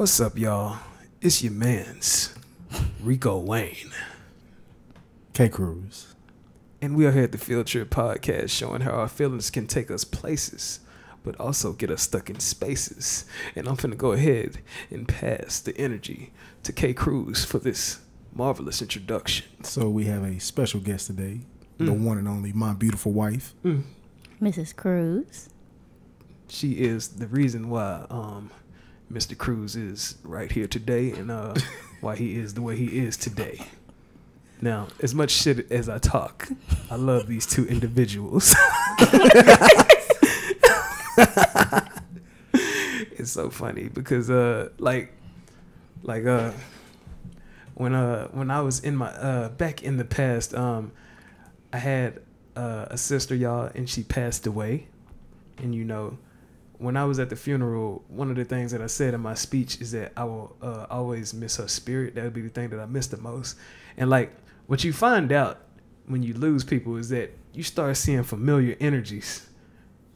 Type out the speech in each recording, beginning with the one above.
What's up, y'all? It's your mans, Rico Wayne. Kruzz. And we are here at the Feeltrip podcast showing how our feelings can take us places, but also get us stuck in spaces. And I'm finna go ahead and pass the energy to Kruzz for this marvelous introduction. So we have a special guest today, the one and only my beautiful wife. Mrs. Kruzz. She is the reason why Mr. Kruzz is right here today and why he is the way he is today. Now, as much shit as I talk, I love these two individuals. It's so funny because when I was in my back in the past, I had a sister, y'all, and she passed away. And you know, when I was at the funeral, one of the things that I said in my speech is that I will always miss her spirit. That would be the thing that I miss the most. And like, what you find out when you lose people is that you start seeing familiar energies.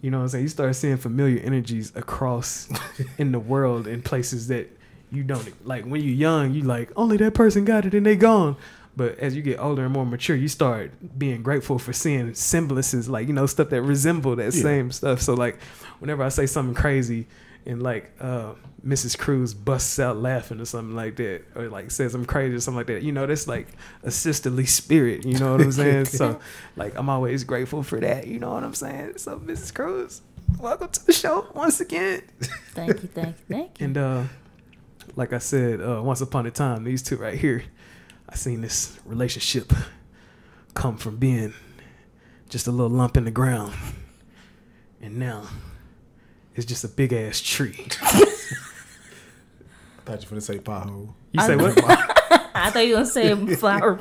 You know what I'm saying? You start seeing familiar energies across in the world in places that you don't. Like when you're young, you like, only that person got it and they gone. But as you get older and more mature, you start being grateful for seeing semblances, like, you know, stuff that resemble that same stuff. So like whenever I say something crazy and like Mrs. Kruzz busts out laughing or something like that, or like says I'm crazy or something like that, you know, that's like a sisterly spirit, you know what I'm saying? So like I'm always grateful for that, you know what I'm saying? So Mrs. Kruzz, welcome to the show once again. Thank you. And like I said, once upon a time, these two right here, I seen this relationship come from being just a little lump in the ground, and now it's just a big ass tree. I thought you were going to say pothole. You say what? I thought you were going to say flower.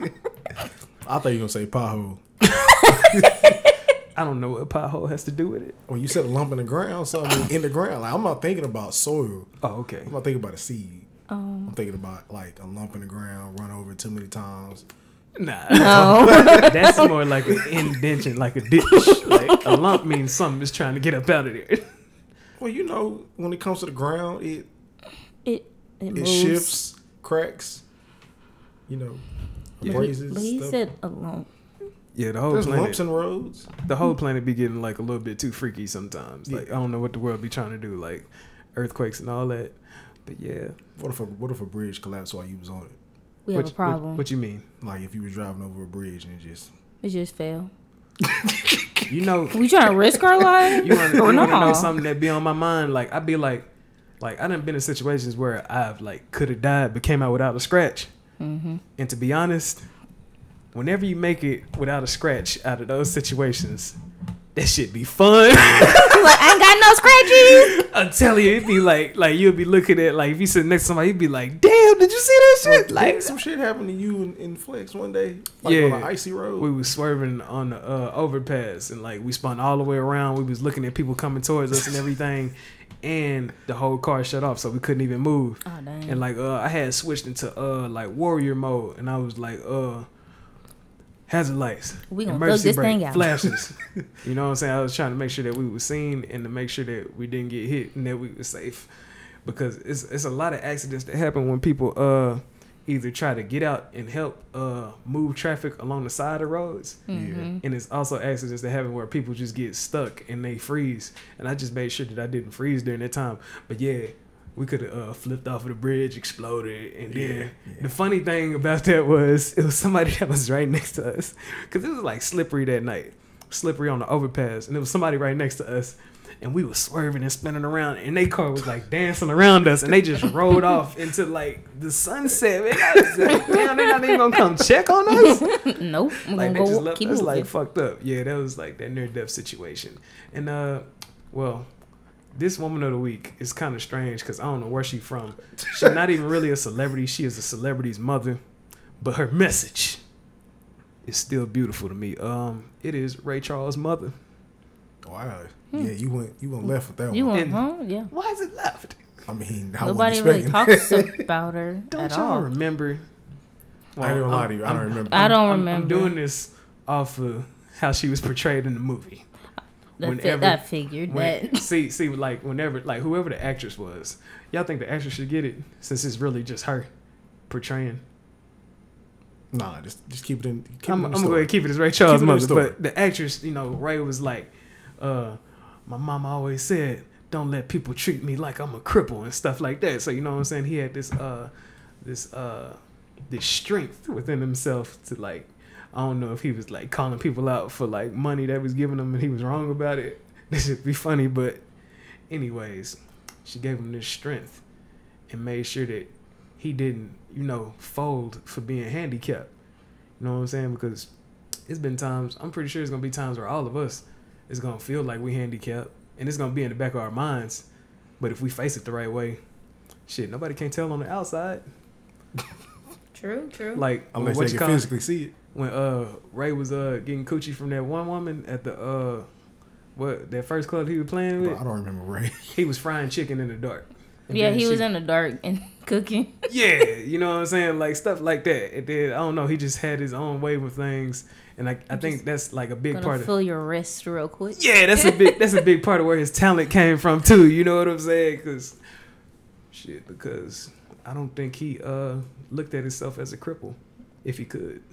I thought you were going to say pothole. I don't know what a pothole has to do with it. When you said a lump in the ground, something in the ground, like I'm not thinking about soil. Oh, okay. I'm not thinking about a seed. I'm thinking about like a lump in the ground, run over too many times. Nah. No. That's more like an indention, like a ditch. Like a lump means something is trying to get up out of there. Well, you know, when it comes to the ground, it moves. shifts, cracks, you know, raises. But he stuff. said alone. Yeah, the whole There's planet. lumps in roads. The whole planet be getting like a little bit too freaky sometimes. Like I don't know what the world be trying to do, like earthquakes and all that. But yeah. What if a bridge collapsed while you was on it? We have a problem. What you mean? Like if you was driving over a bridge and It just fell. You know, We trying to risk our lives? you want to Or no? know something that be on my mind? Like I be like I done been in situations where I've like could have died but came out without a scratch. Mm-hmm. And to be honest, whenever you make it without a scratch out of those situations, that shit be fun. Like, I ain't got no scratches. I'm telling you, it'd be like you'll be looking at, like, if you sit next to somebody, you'd be like, damn, did you see that shit? like some shit happened to you in Flex one day, like yeah, on an icy road. We was swerving on the overpass, and like we spun all the way around. We was looking at people coming towards us and everything, and the whole car shut off, so we couldn't even move. Oh, dang. And like I had switched into like warrior mode, and I was like hazard lights, We gonna emergency thug this brake, thing out. flashes. You know what I'm saying? I was trying to make sure that we were seen and to make sure that we didn't get hit and that we were safe, because it's a lot of accidents that happen when people either try to get out and help move traffic along the side of roads, and it's also accidents that happen where people just get stuck and they freeze. And I just made sure that I didn't freeze during that time. But yeah, we could have flipped off of the bridge, exploded, and then the funny thing about that was it was somebody that was right next to us, because it was like slippery that night, slippery on the overpass, and there was somebody right next to us, and we were swerving and spinning around, and their car was like dancing around us, and they just rolled off into like the sunset. Man, I was like, damn, they're not even gonna come check on us. Nope. I'm Like they gonna just go left keep us moving. like fucked up. Yeah, that was like that near death situation. And well, this woman of the week is kind of strange because I don't know where she's from. She's not even really a celebrity. She is a celebrity's mother, but her message is still beautiful to me. It is Ray Charles' mother. Wow. Yeah, you went left with that You one. want, yeah. Why is it left? I mean, I Nobody wasn't really expecting talks about her Don't at y'all all. remember? I ain't gonna lie to you. I don't remember. I don't I'm remember. doing this off of how she was portrayed in the movie. I figured that. See, like whenever, like whoever the actress was, y'all think the actress should get it since it's really just her portraying. Nah, just keep it in. I'm gonna go ahead and keep it as Ray Charles' mother, but the actress, you know, Ray was like, my mama always said, "Don't let people treat me like I'm a cripple" and stuff like that. So you know what I'm saying? He had this strength within himself to like. I don't know if he was like calling people out for like money that was giving him and he was wrong about it. This should be funny, but anyways, she gave him this strength and made sure that he didn't, you know, fold for being handicapped. You know what I'm saying? Because it's been times, I'm pretty sure it's going to be times where all of us is going to feel like we handicapped and it's going to be in the back of our minds. But if we face it the right way, shit, nobody can tell on the outside. True. Like, unless they can physically see it. When Ray was getting coochie from that one woman at the that first club he was playing with. Bro, I don't remember Ray. He was frying chicken in the dark. Yeah, he was in the dark and cooking. Yeah, you know what I'm saying? Like stuff like that. And then I don't know, he just had his own way with things. And I think that's like a big part of fill your wrist real quick. Yeah, that's a big part of where his talent came from too. You know what I'm saying? Because I don't think he looked at himself as a cripple if he could.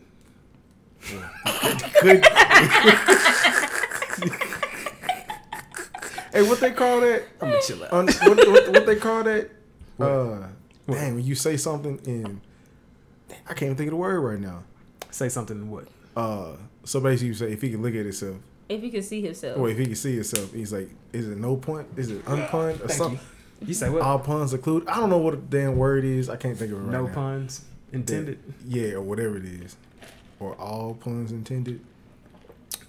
Good. Hey, what they call that? I'm gonna chill out. What they call that? Dang, when you say something and I can't even think of the word right now. Say something what? So basically, you say if he can look at himself. If he can see himself. Or if he can see himself, he's like, is it no point? Is it unpunned or something? You say what? All puns included. I don't know what the damn word is. I can't think of it right now. No puns intended. Yeah, or whatever it is. Or all puns intended.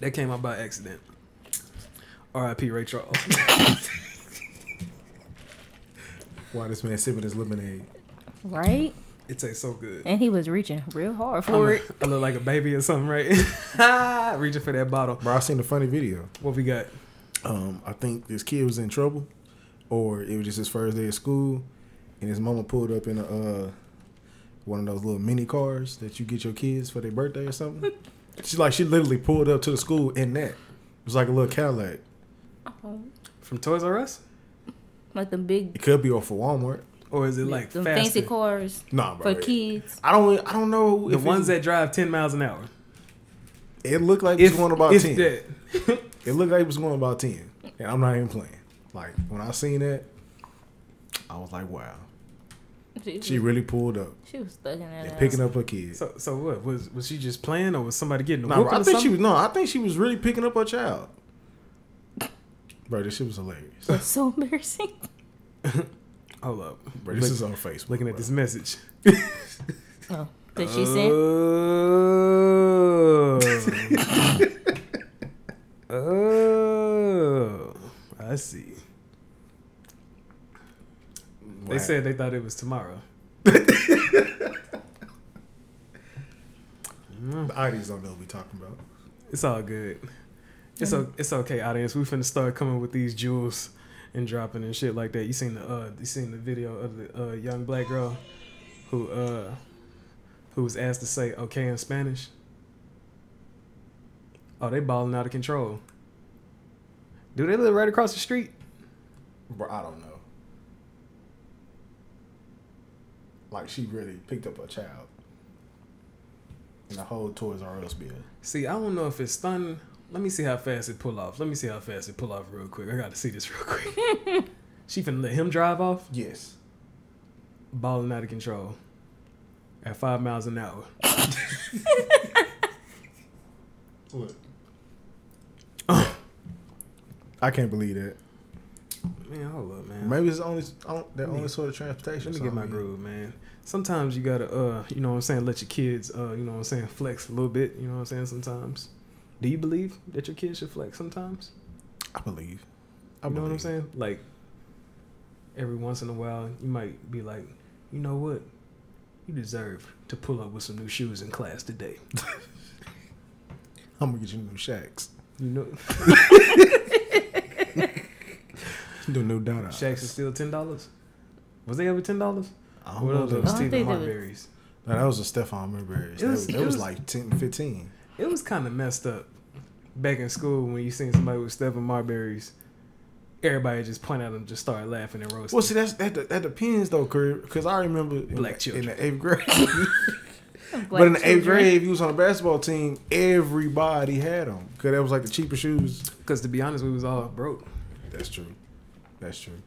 That came out by accident. R.I.P. Ray Charles. Why this man sipping his lemonade? Right? It tastes so good. And he was reaching real hard for it. I look like a baby or something, right? Reaching for that bottle. Bro, I seen a funny video. What we got? I think this kid was in trouble, or it was just his first day of school, and his mama pulled up in a one of those little mini cars that you get your kids for their birthday or something. She literally pulled up to the school in that. It was like a little Cadillac. From Toys R Us? Like the big. It could be off of Walmart. Or is it like the faster? fancy cars? Nah, bro. For kids. I don't know. The ones that drive 10 miles an hour. It looked like it was going about 10. That. It looked like it was going about 10. And I'm not even playing. Like, when I seen that, I was like, wow. She really pulled up. She was stuck in that. And picking up her kids. So what? Was she just playing or was somebody getting a nah, whooping I think she was really picking up her child. Bro, this shit was hilarious. That's so embarrassing. Hold up. Bro, this is on Facebook. Looking at this message. Oh, did she send? Oh, I see. Wow. They said they thought it was tomorrow. The audience don't know what we talking about. It's all good. It's okay, audience. We finna start coming with these jewels and dropping and shit like that. You seen the video of the young black girl who was asked to say okay in Spanish? Oh, they balling out of control. Do they live right across the street? Bro, I don't know. Like, she really picked up a child in the whole Toys R Us bill. See, I don't know if it's stunning. Let me see how fast it pull off. Real quick. I got to see this real quick. She finna let him drive off? Yes. Balling out of control. At 5 miles an hour. What? I can't believe that. Man, hold up, man. Maybe it's only sort of transportation. Let me get my groove, man. Sometimes you gotta, you know what I'm saying, let your kids, you know what I'm saying, flex a little bit. You know what I'm saying. Sometimes, do you believe that your kids should flex? Sometimes, I believe. You know what I'm saying? Like every once in a while, you might be like, you know what, you deserve to pull up with some new shoes in class today. I'm gonna get you new Shacks. You know. The new Dada. Shacks is still $10. Was they ever $10? I don't know. Stephen Marbury's. No, that was a Stephon Marbury's. It was like 10, 15. It was kind of messed up back in school when you seen somebody with Stephen Marbury's, everybody just point at them, just start laughing and roasting. Well, see, that depends though, because I remember Black children. in the 8th grade. But in the 8th grade, if you was on a basketball team, everybody had them because that was like the cheaper shoes. Because to be honest, we was all broke. That's true. That's true.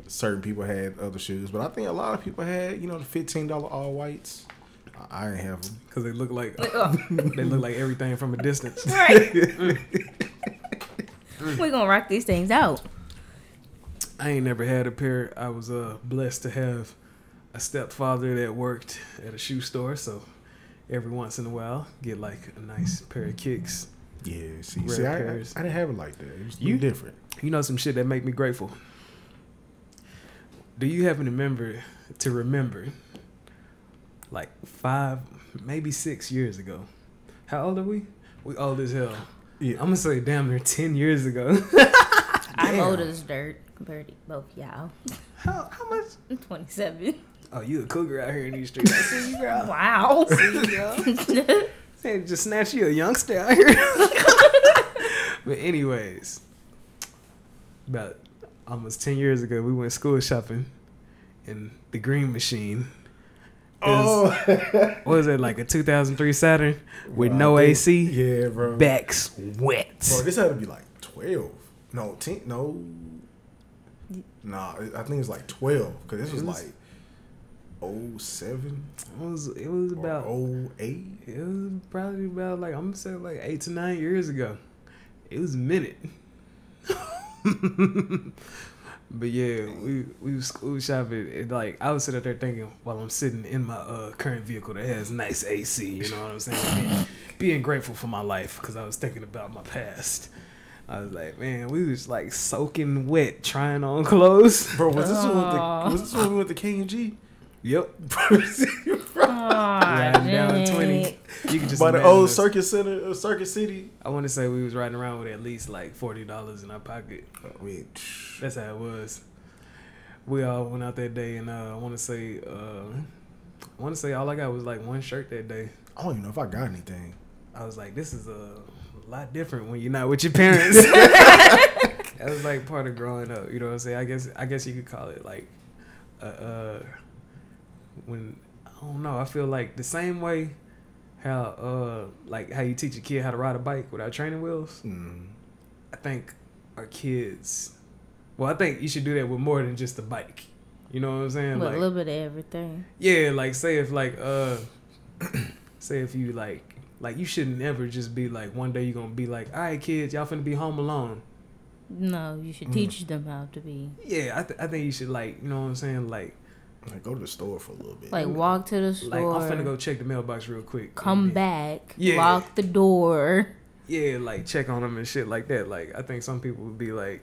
Certain people had other shoes, but I think a lot of people had, the $15 all whites. I ain't have them because they look like they look like everything from a distance. Right. We're gonna rock these things out. I ain't never had a pair. I was blessed to have a stepfather that worked at a shoe store, so every once in a while get like a nice pair of kicks. Yeah, see, I didn't have it like that. It was different. You know some shit that make me grateful. Do you happen to remember like 5, maybe 6 years ago? How old are we? We old as hell. Yeah. I'm gonna say damn near 10 years ago. I'm old as dirt compared to both y'all. How much? I'm 27. Oh, you a cougar out here in these streets. I see you, girl. Wow. See you, girl. Hey, just snatch you a youngster out here. But anyways, about almost 10 years ago, we went school shopping in the Green Machine. Oh, what was it, like a 2003 Saturn with no AC? Yeah, bro. Backs wet. Bro, this had to be like 12. No, 10. No. Nah, I think it's like 12 because this was like 07. It was about 08. It was probably about like, I'm gonna say like 8 to 9 years ago. It was a minute. But yeah, we was school shopping. And like I was sitting there thinking while I'm sitting in my current vehicle that has nice AC. You know what I'm saying? Being grateful for my life because I was thinking about my past. I was like, man, we was like soaking wet trying on clothes. Bro, was this when we went to K&G? Yep. Riding down 20. You can just by the imagine old us. Circuit Center, Circuit City. I want to say we was riding around with at least like $40 in our pocket. I mean, That's how it was. We all went out that day, and I want to say all I got was like one shirt that day. I don't even know if I got anything. I was like, this is a lot different when you're not with your parents. That was like part of growing up. You know what I'm saying? I guess you could call it like, when I don't know. I feel like the same way how how you teach a kid how to ride a bike without training wheels. I think our kids. Well, I think you should do that with more than just a bike. You know what I'm saying? With like a little bit of everything. Yeah, like say if you like you should never just be like one day you're gonna be like, all right, kids, y'all finna be home alone. No, you should teach them how to be. Yeah, I think you should like, you know what I'm saying, like go to the store for a little bit. Like walk to the store. Like I'm finna go check the mailbox real quick. Come back. Yeah. Lock the door. Yeah, like check on them and shit like that. Like I think some people would be like,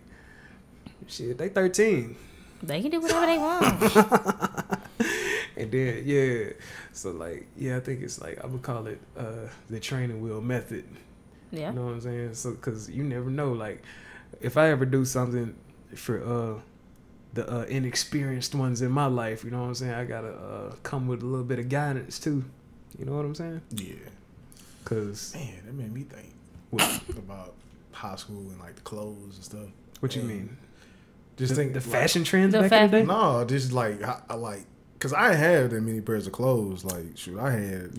shit, they 13. They can do whatever they want. And then yeah, so like I think it's like I would call it the training wheel method. Yeah. You know what I'm saying? So because you never know, like if I ever do something for the inexperienced ones in my life, you know what I'm saying? I gotta come with a little bit of guidance too. You know what I'm saying? Yeah. Cause man, that made me think about high school and like the clothes and stuff. What you mean? Just think the fashion trends the back in the day? No, just like I like, cause I ain't had that many pairs of clothes. Like shoot, I had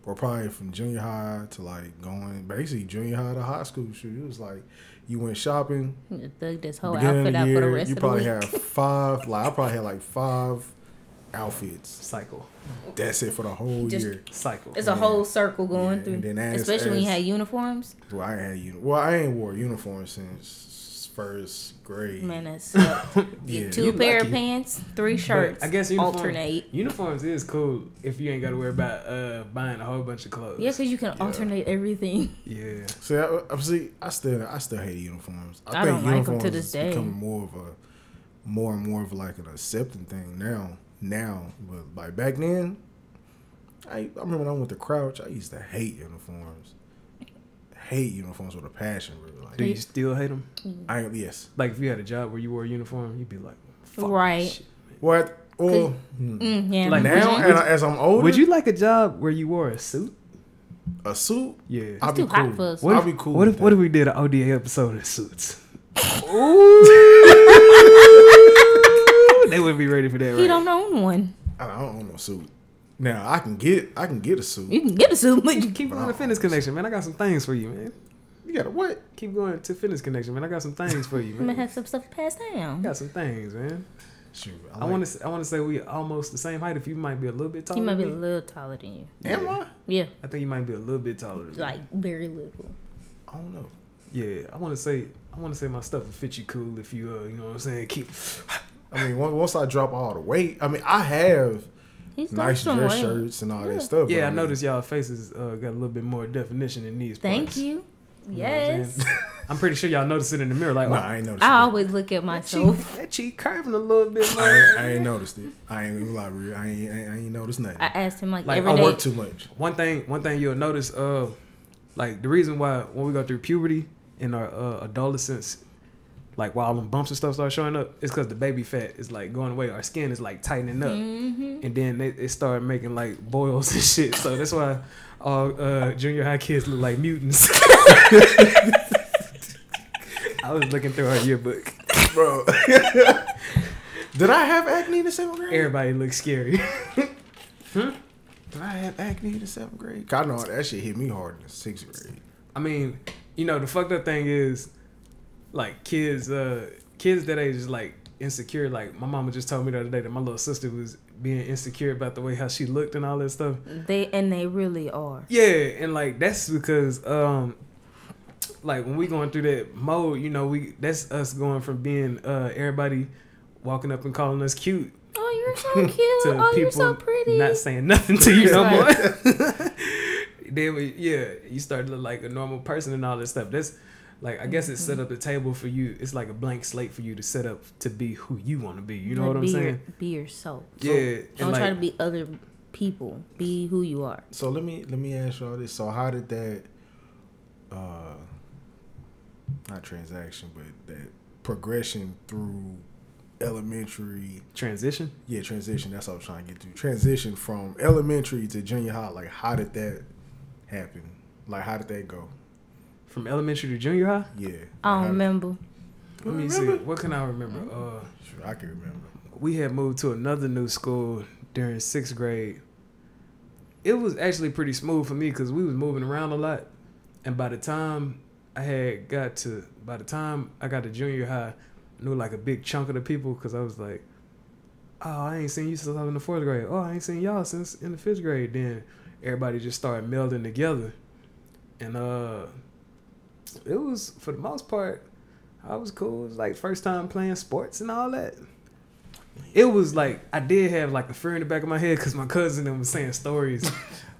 or probably from junior high to like going basically junior high to high school. Shoot, it was like you went shopping. You thug this whole outfit out for the rest you of the week. probably had 5. Like I probably had like 5 outfits. Cycle. That's it for the whole year. Cycle. It's a whole circle going through. And then especially when you had uniforms. Well, I ain't wore uniforms since first grade. Man, that's Yeah. 2 pair of pants, 3 shirts. But I guess alternate. Uniforms is cool if you ain't got to worry about buying a whole bunch of clothes. Yeah, because you can alternate everything. Yeah. See, I still hate uniforms. I don't like them to this day. Becoming more and more of like an accepting thing now. But like back then, I remember when I went to Crouch, I used to hate uniforms. Hate uniforms with a passion, really. Like, Do you still hate them? Yes. Like if you had a job where you wore a uniform, you'd be like, fuck Right. this shit. What? Well, Yeah, Like now, as I'm older, Would you like a job where you wore a suit? A suit? Yeah. I'll be too hot cool. for us. I'll be cool. What with if, what that. if we did an ODA episode in suits? They wouldn't be ready for that, right? He don't own one. I don't own no suit. Now I can get a suit. You can get a suit, but you Keep going to Fitness Connection, man. I got some things for you, man. You got a what? Keep going to Fitness Connection, man. I got some things for you, I'm gonna man. have some stuff passed down. Got some things, man. Shoot, I want to say we almost the same height. If you might be a little bit taller. He might be a than me. little taller than you. Am I? Yeah, I think you might be a little bit taller than me. like very little. I don't know. Yeah, I want to say my stuff will fit you cool if you you know what I'm saying. Keep. I mean, once I drop all the weight, I mean, I have He's nice some dress weight. shirts and all Yeah. that stuff. but Yeah, I mean, noticed y'all faces got a little bit more definition in these parts. Thank you. You know what I'm Yes. saying? I'm pretty sure y'all noticed it in the mirror. Like, No, oh, I ain't noticed. I it. always look at myself. that cheek curving a little bit more. I ain't noticed it. I ain't gonna lie, real. I ain't noticed nothing. I asked him like Like, every I day. work too much. One thing you'll notice, like the reason why when we go through puberty in our adolescence, like while them bumps and stuff start showing up, it's because the baby fat is like going away. Our skin is like tightening up, and then they start making like boils and shit. So that's why all junior high kids look like mutants. I was looking through our yearbook. Bro. Did I have acne in the 7th grade? Everybody looks scary. Did I have acne in the 7th grade? 'Cause I know that shit hit me hard in the 6th grade. I mean, you know, the fucked up thing is, like, kids that age is, like, insecure. Like, my mama just told me the other day that my little sister was being insecure about the way how she looked and all that stuff. They really are. Yeah, and, like, that's because, like, when we going through that mode, you know, that's us going from being everybody walking up and calling us cute Oh, you're so cute. to Oh, you're people so pretty. not saying nothing to you no more. Right. Then you start to look like a normal person and all that stuff. That's like, I guess it's set up the table for you. It's like a blank slate for you to set up to be who you want to be. You know what I'm saying? Be yourself. Yeah. and Don't like, try to be other people. Be who you are. So let me ask y'all this. So how did that not transaction, but that progression through elementary transition. Yeah, transition. That's what I was trying to get to. Transition from elementary to junior high. Like, how did that happen? Like, how did that go? From elementary to junior high? Yeah. I don't remember. Let me see. What can I remember? Sure, I can remember. We had moved to another new school during 6th grade. It was actually pretty smooth for me because we was moving around a lot. And by the time I got to junior high, I knew like a big chunk of the people because I was like, oh, I ain't seen you since I was in the 4th grade. Oh, I ain't seen y'all since in the 5th grade. Then everybody just started melding together. And it was, for the most part, I was cool. It was like first time playing sports and all that. It was like, I did have like a fear in the back of my head because my cousin and was saying stories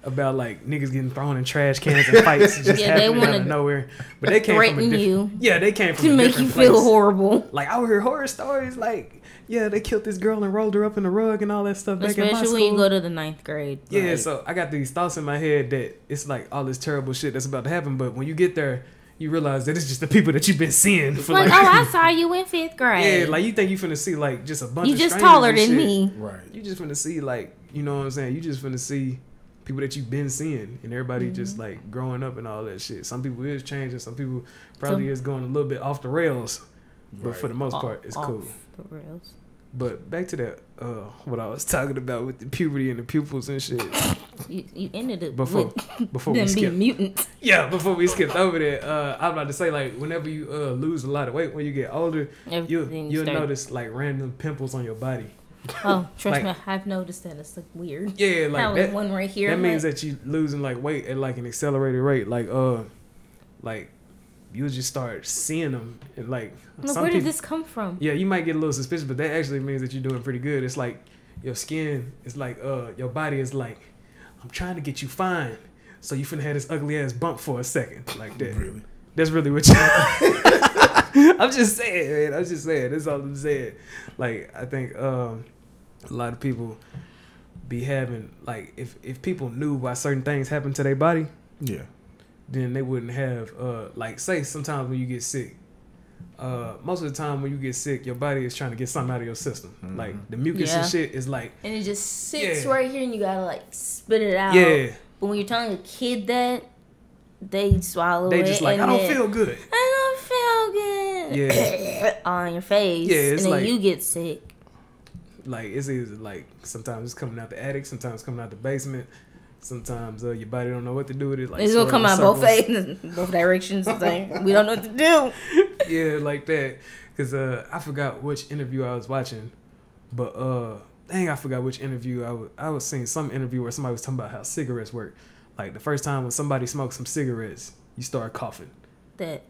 about like niggas getting thrown in trash cans and fights just happening out of nowhere. But they came from a different, they came from to a make different you feel place. horrible. Like I would hear horror stories like, yeah, they killed this girl and rolled her up in the rug and all that stuff back in my school. Especially when you go to the 9th grade. Yeah, like, so I got these thoughts in my head that it's like all this terrible shit that's about to happen. But when you get there, you realize that it's just the people that you've been seeing for like, oh, I saw you in 5th grade. Yeah, like you think you finna see like just a bunch you of just strangers taller and than shit. me. Right. You just finna see like, you know what I'm saying? You just finna see people that you've been seeing and everybody just like growing up and all that shit. Some people is changing, some people probably is going a little bit off the rails. But for the most part, it's cool. The rails. But back to that, what I was talking about with the puberty and the pupils and shit. You ended it Before with we them skip. being mutants. Yeah, before we skipped over that, I was about to say like whenever you lose a lot of weight when you get older, you'll notice like random pimples on your body. Oh, trust Like- me, I've noticed that. It's like weird. Yeah, like That was one right here. That I'm means like, that you losing like weight at like an accelerated rate. Like you just start seeing them and like some where did people, this come from? yeah, you might get a little suspicious, but that actually means that you're doing pretty good. It's like your skin is like your body is like, I'm trying to get you fine, so you finna have this ugly ass bump for a second like that. Really? That's really what you. I'm just saying, man. I'm just saying. That's all I'm saying. Like I think a lot of people be having like if people knew why certain things happen to their body, Yeah. then they wouldn't have like say sometimes when you get sick. Most of the time when you get sick, your body is trying to get something out of your system. Mm-hmm. Like the mucus and shit is like, And it just sits Yeah. right here and you gotta like spit it out. yeah, But when you're telling a kid that, they swallow it. They just like, I don't feel good. I don't feel good. Yeah. On your face. Yeah, it's and then like, you get sick. Like, it's either like, sometimes it's coming out the attic, sometimes it's coming out the basement. Sometimes your body don't know what to do with it. Like, it's gonna come out both ways, both directions. Like, we don't know what to do. Yeah, like that. Cause I forgot which interview I was watching, but I forgot which interview I was seeing some interview where somebody was talking about how cigarettes work. Like the first time when somebody smokes some cigarettes, you start coughing. That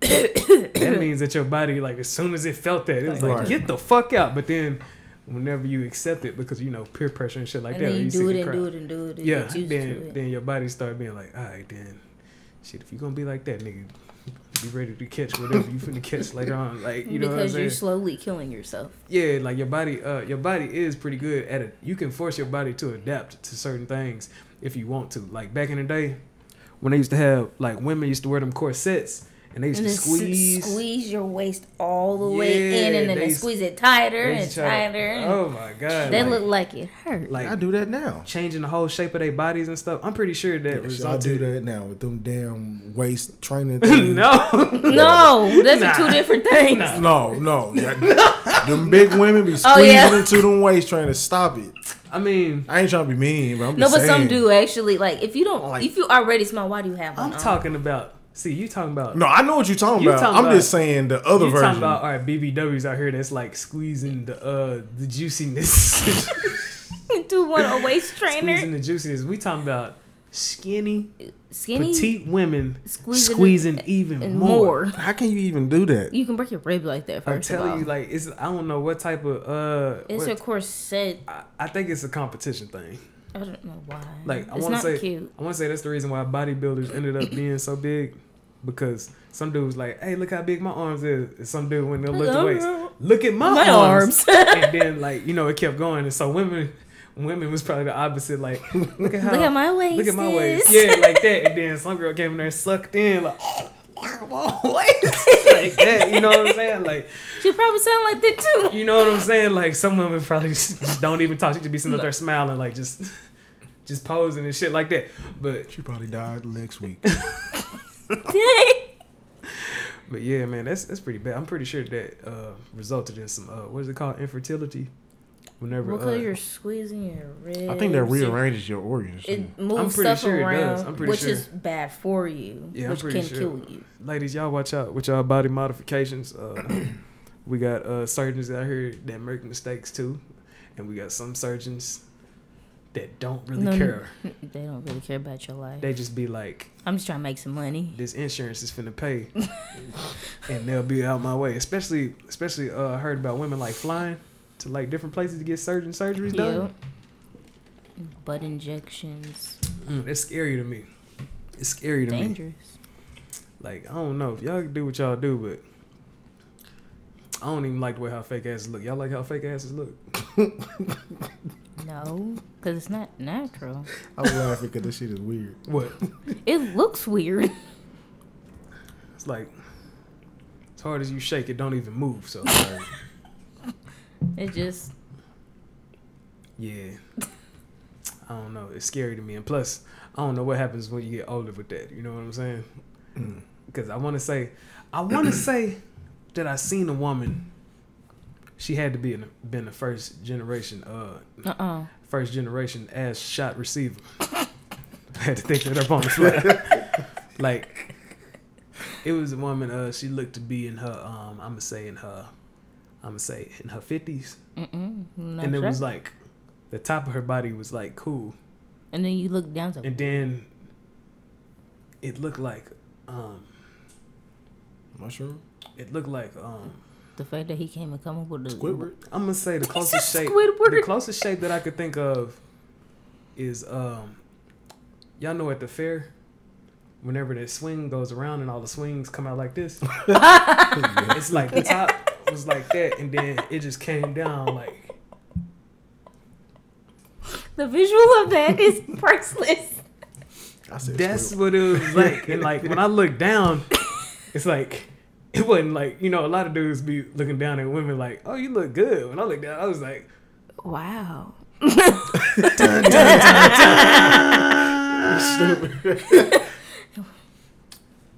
means that your body, like, as soon as it felt that, it was like, get the fuck out. But then whenever you accept it, because peer pressure and shit like that, and you do it. Yeah, then your body start being like, all right, then shit, if you gonna be like that, nigga, be ready to catch whatever you finna catch later on. Like, you know what I'm saying? Because you're slowly killing yourself. Yeah, like your body is pretty good at it. You can force your body to adapt to certain things if you want to. Like back in the day, when they used to have, like, women used to wear them corsets. And they used to squeeze your waist all the way in, and then they squeeze it tighter and tighter. Oh my god! They look like it hurt. Like, I do that now, changing the whole shape of their bodies and stuff. I'm pretty sure that I do that now with them damn waist training. No, that's two different things. No. Them big women be squeezing into them waist trying to stop it. I mean, I ain't trying to be mean, but I'm just saying. Some do actually. Like, if you already smell, why do you have one? I'm talking about. See, you talking about... No, I know what you're talking about. I'm just saying the other version. You talking about, all right, BBWs out here that's like squeezing the juiciness. Do what, a waist trainer? Squeezing the juiciness. We talking about skinny petite women squeezing even more. How can you even do that? You can break your rib like that, first I'm telling you, like, I don't know what type of... It's a corset. I think it's a competition thing. I don't know why. Like, I want to say that's the reason why bodybuilders ended up being so big, because some dudes like, hey, look how big my arms is. And some dude, when they lift the weights, look at my arms. And then, like, it kept going. And so women was probably the opposite. Like, look at my waist. Look at my waist. Yeah, like that. And then some girl came in there and sucked in, like, like that. You know what I'm saying? Like, she probably sound like that too. You know what I'm saying? Like, some women probably just don't even talk. She could be sitting up there smiling, like, just posing and shit like that. But she probably died next week. But yeah, man, that's pretty bad. I'm pretty sure that resulted in some what is it called, infertility. Whenever because you're squeezing your ribs, I think that rearranges your organs. It moves stuff around, which is bad for you. Yeah, which can kill you. Ladies, y'all watch out with y'all body modifications. We got surgeons out here that make mistakes too, and we got some surgeons that don't really care. They don't really care about your life. They just be like, I'm just trying to make some money. This insurance is finna pay. And they'll be out my way. Especially heard about women like flying to like different places to get surgeries done. Butt injections. It's scary to me. It's scary to me. Dangerous. Like, I don't know if y'all can do what y'all do, but I don't even like the way how fake asses look. Y'all like how fake asses look? No, because it's not natural. I'm laughing because this shit is weird. What? It looks weird. It's like, as hard as you shake, it don't even move. So, it just... Yeah. I don't know. It's scary to me. And plus, I don't know what happens when you get older with that. You know what I'm saying? Because I want to say that I seen a woman... She had to been the first generation ass shot receiver. I had to think that up on the fly. Like, it was a woman. She looked to be in her. I'm gonna say in her 50s. And it was like the top of her body was like cool. And then you look down to. And then it looked like mushroom. It looked like the fact that he came and come up with the Squidward. I'm gonna say the closest shape. The closest shape that I could think of is y'all know at the fair, whenever that swing goes around and all the swings come out like this. It's like the top was like that, and then it just came down like. The visual of that is priceless. That's what it was like, and like when I look down, it's like. It wasn't like, a lot of dudes be looking down at women like, oh, you look good. When I looked down, I was like, wow. Dun, dun, dun, dun.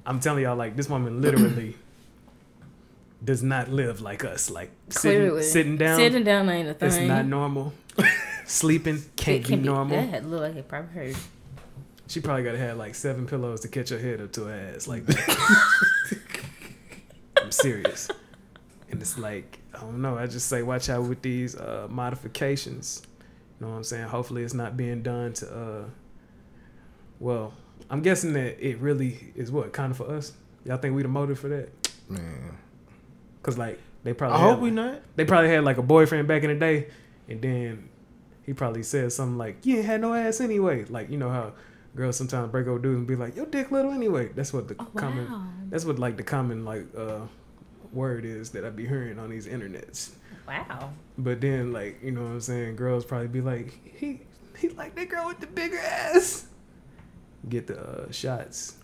I'm telling y'all, like, this woman literally does not live like us. Like, sitting down ain't a thing. It's not normal. Sleeping can't be normal. That look like it probably hurt. She probably got to have like 7 pillows to catch her head up to her ass like that. I'm serious. And it's like, I don't know. I just say watch out with these modifications. You know what I'm saying? Hopefully it's not being done to, well, I'm guessing that it really is what, kind of for us? Y'all think we the motive for that? Man. Because like, they probably I hope we not. They probably had like a boyfriend back in the day. And then he probably said something like, you ain't had no ass anyway. Like, you know how girls sometimes break over dudes and be like, your dick little anyway. That's what the that's what like the common like word is that I be hearing on these internets. Wow. But then like, you know what I'm saying, girls probably be like, he like that girl with the bigger ass. Get the shots.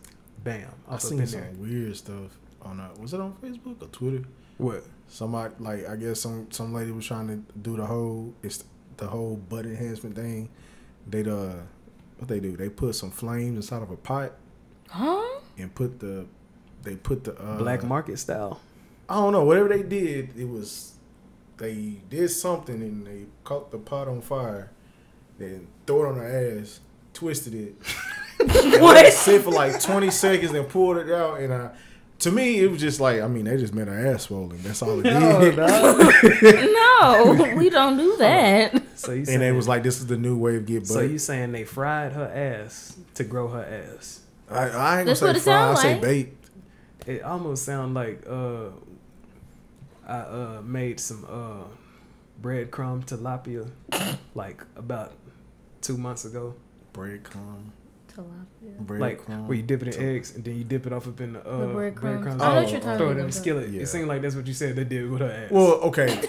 Bam. I seen some weird stuff on was it on Facebook or Twitter? What? Somebody like I guess some lady was trying to do the whole butt enhancement thing. What they do? They put some flames inside of a pot. Huh? And they put the black market style. I don't know. Whatever they did, they did something and they caught the pot on fire. Then threw it on her ass, twisted it. What? Let it sit for like 20 seconds and pulled it out. And to me, it was just like, I mean, they just made her ass swollen. That's all it did. No, we don't do that. So you and it was like, this is the new way of getting butt. So you saying they fried her ass to grow her ass? I ain't gonna say fried, I say baked. It almost sound like I made some breadcrumb tilapia like about 2 months ago. Breadcrumb. Tilapia. Like where you dip it in eggs and then you dip it off up in the breadcrumbs. I know what you're talking throw it in about. the skillet. Yeah. It seemed like that's what you said they did with her ass. Well, okay.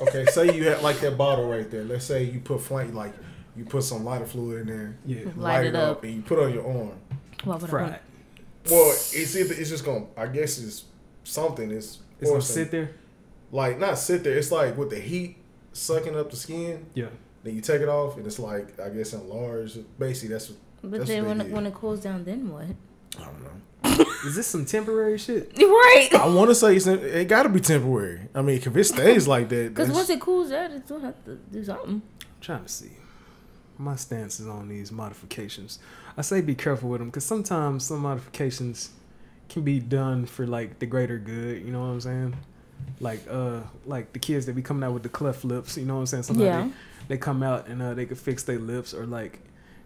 Okay, say you had like that bottle right there. Let's say you put you put some lighter fluid in there. Yeah. Light it up. And you put it on your arm. Fried. Well, it's just gonna. I guess it's something. It's gonna sit there. Like not sit there. It's like with the heat sucking up the skin. Yeah. Then you take it off, and it's like I guess enlarged. Basically, that's what. But then when it cools down, then what? I don't know. Is this some temporary shit? Right. I want to say it got to be temporary. I mean, if it stays like that, because once it cools down, it's gonna have to do something. I'm trying to see. My stance is on these modifications. I say be careful with them because sometimes some modifications can be done for like the greater good. You know what I'm saying? Like the kids that be coming out with the cleft lips. You know what I'm saying? Sometimes they come out and they could fix their lips or like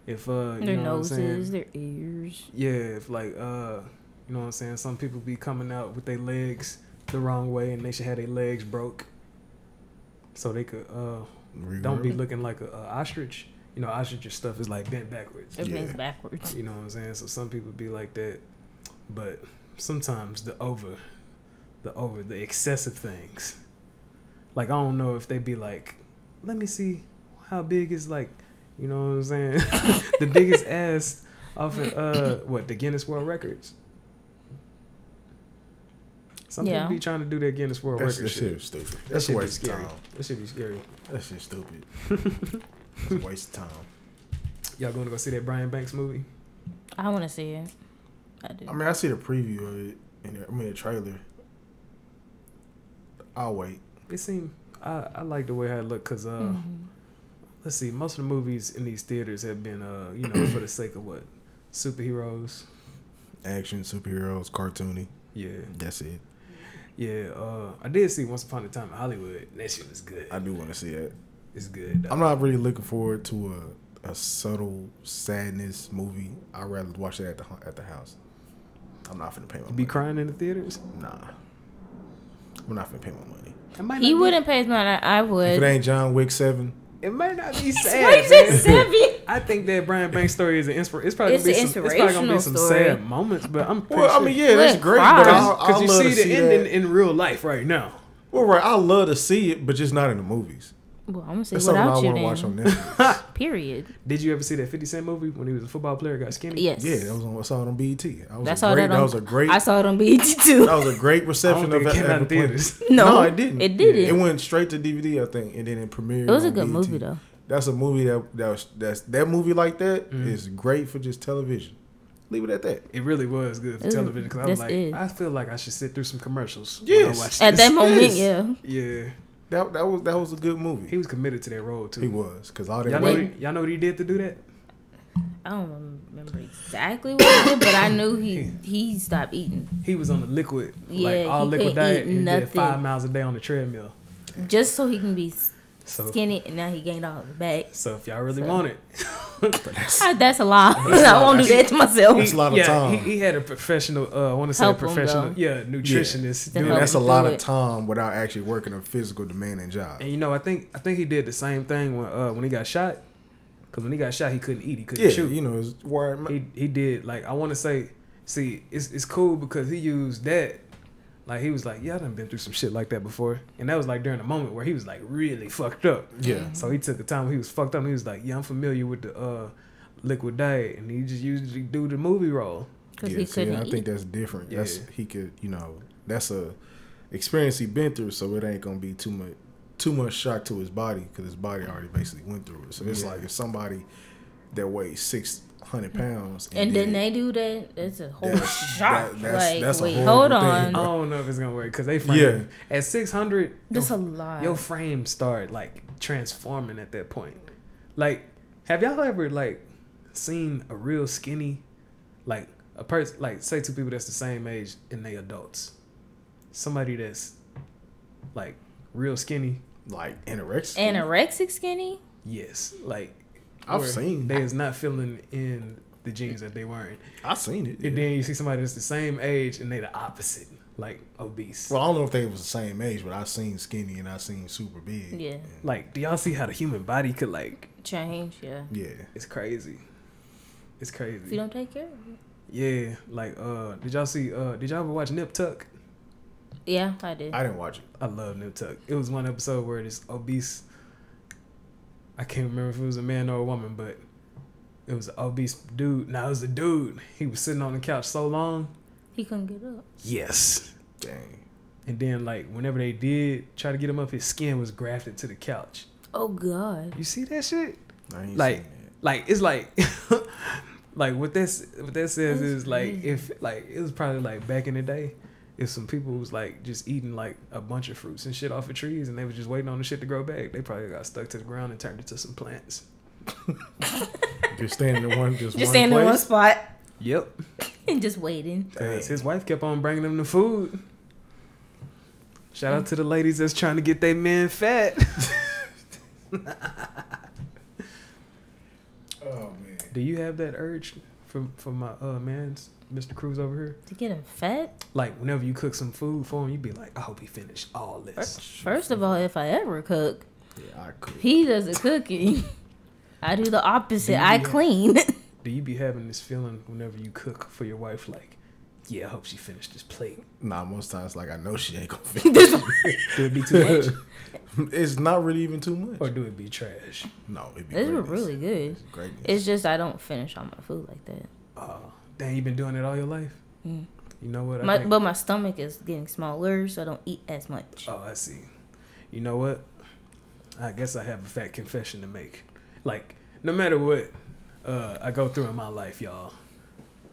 if their you know noses, their ears. Yeah, if like you know what I'm saying? Some people be coming out with their legs the wrong way and they should have their legs broke so they could don't be looking like a ostrich. You know, ostrich stuff is like bent backwards. It bends backwards. You know what I'm saying? So some people be like that, but sometimes the excessive things. Like I don't know if they be like, let me see how big is like, you know what I'm saying? The biggest ass off of the Guinness World Records. Some people be trying to do that Guinness World Records. That shit is stupid. That shit be scary. That shit be scary. That shit's stupid. It's a waste of time. Y'all going to go see that Brian Banks movie? I want to see it. I do. I mean, I see the preview of it. The trailer. I'll wait. It seemed I like the way I look because let's see, most of the movies in these theaters have been you know for the sake of what, superheroes, action, superheroes, cartoony. Yeah, that's it. Yeah, I did see Once Upon a Time in Hollywood. That shit was good. I do want to see that. It's good. I'm not really looking forward to a subtle sadness movie. I'd rather watch it at the house. I'm not finna pay my money. Be crying in the theaters? Nah. I'm not finna pay my money. He wouldn't pay his money. I would. If it ain't John Wick 7. It might not be sad. I think that Brian Banks story is an inspiration. It's probably gonna be some sad moments, but I'm pretty sure. I mean, yeah, that's great. Because you see the ending in real life right now. Well, right, I love to see it, but just not in the movies. Well, I'm gonna say without you then. Watch on Netflix. Period. Did you ever see that 50 Cent movie when he was a football player, got skinny? Yes. Yeah, that was I saw it on BET. I saw it on BET too. That was a great reception of that. No, it didn't. It didn't. It went straight to DVD, I think, and then it premiered. It was a good BET. movie though. That's a movie that movie like that is great for just television. Leave it at that. It really was good for television because I was like, I feel like I should sit through some commercials. Yes, at that moment, yeah. That was a good movie. He was committed to that role too. He was because all that. Y'all know what he did to do that? I don't remember exactly what he did, but I knew he stopped eating. He was on the liquid, like all liquid diet, and did 5 miles a day on the treadmill, just so he can be skinny. And now he gained all the back. So if y'all really want it, that's a lie. I won't do that to myself. That's a lot of time. He had a professional. I want to say professional. Nutritionist. Yeah. That's a lot of time without actually working a physical demanding job. And I think he did the same thing when he got shot. Because when he got shot, he couldn't eat. He couldn't shoot. It's wired. He did, like, I want to say, see, it's cool because he used that. Like, he was like, yeah, I done been through some shit like that before. And that was, like, during a moment where he was, like, really fucked up. Yeah. So he took the time when he was fucked up and he was like, yeah, I'm familiar with the liquid diet. And he just usually do the movie role. Yeah, I think that's different. Yeah. He could, that's a experience he been through, so it ain't going to be too much shock to his body because his body already basically went through it. So it's like if somebody that weighs 600 pounds and then they do that, it's a whole shock. That's wait, a hold thing, on. I don't know if it's gonna work because they frame at 600. That's a lot. Your frame start like transforming at that point. Like, have y'all ever like seen a real skinny, like a person, like say two people that's the same age and they adults, somebody that's like real skinny. Like anorexic? Anorexic skinny? Yes. Like, I've seen they is not filling in the jeans that they wearing. I've seen it. And then you see somebody that's the same age and they the opposite, like obese. Well, I don't know if they was the same age, but I've seen skinny and I've seen super big. Yeah. Like, do y'all see how the human body could like change? Yeah. Yeah. It's crazy. It's crazy. If you don't take care of it. Yeah. Like, did y'all ever watch Nip Tuck? Yeah, I did. I didn't watch it. I love Nip Tuck. It was one episode where this obese, I can't remember if it was a man or a woman, but it was an obese dude. It was a dude. He was sitting on the couch so long. He couldn't get up. Yes. Dang. And then, like, whenever they did try to get him up, his skin was grafted to the couch. Oh, God. You see that shit? I ain't like, seen that. Like, it's like, like, what that says is, like, if, like, it was probably, like, back in the day, if some people was like just eating like a bunch of fruits and shit off of trees and they was just waiting on the shit to grow back, they probably got stuck to the ground and turned into some plants. Just standing in one spot. Yep. And just waiting. Cause his wife kept on bringing him the food. Shout out to the ladies that's trying to get their men fat. Oh man. Do you have that urge from my man's Mr. Kruzz over here? To get him fat? Like, whenever you cook some food for him, you be like, I hope he finished all this. First of all, if I ever cook, I cook. He does the cooking. I do the opposite. I clean. Do you be having this feeling whenever you cook for your wife, like, yeah, I hope she finished this plate? Nah, most times, like, I know she ain't gonna finish. Do it be too much? It's not really even too much. Or do it be trash? No, it be It's really good. It's just I don't finish all my food like that. Dang, you been doing it all your life? Mm. You know what? But my stomach is getting smaller, so I don't eat as much. Oh, I see. You know what? I guess I have a fat confession to make. Like, no matter what I go through in my life, y'all,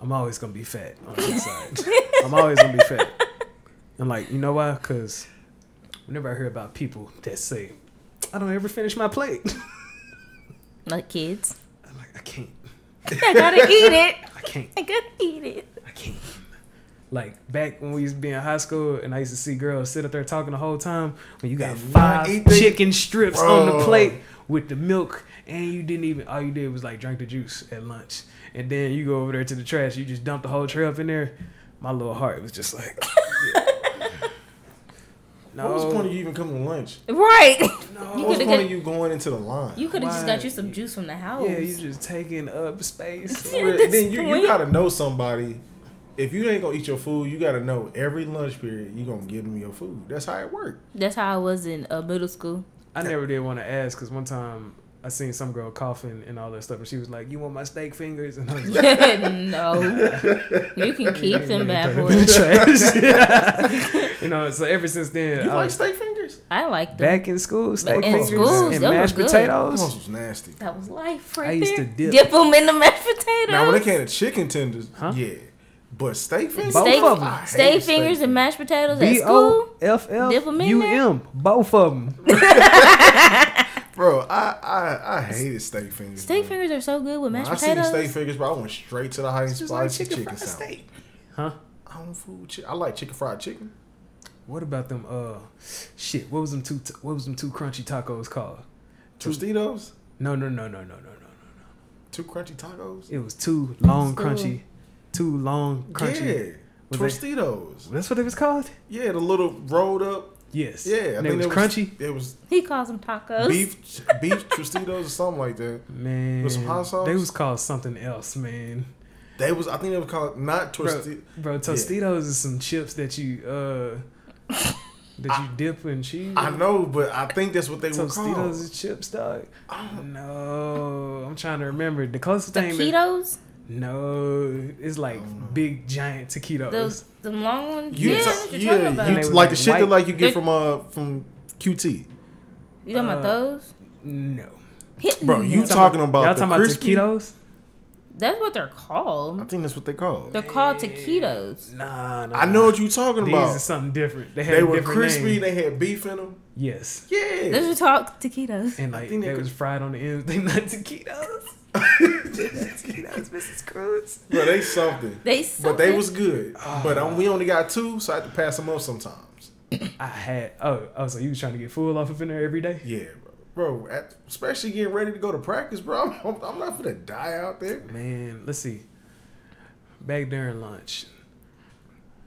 I'm always going to be fat on the inside. I'm always going to be fat. And, like, you know why? Because whenever I hear about people that say, I don't ever finish my plate. Like kids. I'm like, I can't. I gotta eat it. I can't. I gotta eat it. I can't. Like, back when we used to be in high school and I used to see girls sit up there talking the whole time when you got 5 chicken strips on the plate with the milk and you didn't even, all you did was like drink the juice at lunch. And then you go over there to the trash, you just dump the whole tray up in there. My little heart was just like, no. What was the point of you even coming to lunch? Right. No. What was the point of you going into the line? You could have just got you some juice from the house. Yeah, you just taking up space. Then you gotta know somebody. If you ain't gonna eat your food, you gotta know every lunch period you gonna give them your food. That's how it worked. That's how I was in middle school. I never did want to ask because one time I seen some girl coughing and all that stuff, and she was like, "You want my steak fingers?" And I was like, "No, you can keep them bad boys." You know, so ever since then, you like steak fingers? fingers? I like them. Back in school, steak in fingers schools, and they were mashed good. potatoes. Those was nasty. That was life right I used there. to dip them in the mashed potatoes. Now when it came to chicken tenders, Huh? yeah. But steak fingers, Both steak, of 'em. I steak hate fingers and mashed potatoes at B school. O F F Dip 'em in U there? M. Both of them. Bro, I hated steak fingers. Steak bro. fingers are so good with When mashed I seen potatoes. steak fingers, bro, I went straight to the high It's just like spicy chicken chicken fried sandwich. steak. Huh? I don't fool with chicken. I like chicken fried chicken. What about them? Shit. What was them two crunchy tacos called? Tostitos? No. Two crunchy tacos? It was two long School. crunchy. Yeah. Was they- Tostitos. That's what it was called. Yeah, the little rolled up. Yes. Yeah, And it was crunchy. It was He calls them tacos. beef Tostitos or something like that. Man, With some hot sauce? they was called something else, man. I think they were called not Tostitos. Bro, Tostitos is some chips that you dip in cheese. I know, but I think that's what they were Tostitos called. is chips, dog. No, I'm trying to remember the closest thing. Taquitos. No, it's like big giant taquitos. Those the long ones. You Yeah, ta- that's what you're talking about. you They was like like the shit that white. like you get from QT. You talking about those? No, Bro, you Y'all talking about y'all the talking about crispy? taquitos? That's what they're I called. think that's what they called. They're called taquitos. Nah. I know what you talking These about. are something different. They had They a were different crispy. name. They had beef in them. Yes, Yeah. Those are called taquitos. and like think they they could- was fried on the ends. They not taquitos. Taquitos, Mrs. Kruzz. Bro, they something. They But they was good. But we only got two, so I had to pass them up sometimes. I had so you was trying to get full off of in there every day? Yeah, bro. Especially getting ready to go to practice, bro. I'm not gonna die out there. Man, let's see. Back during lunch,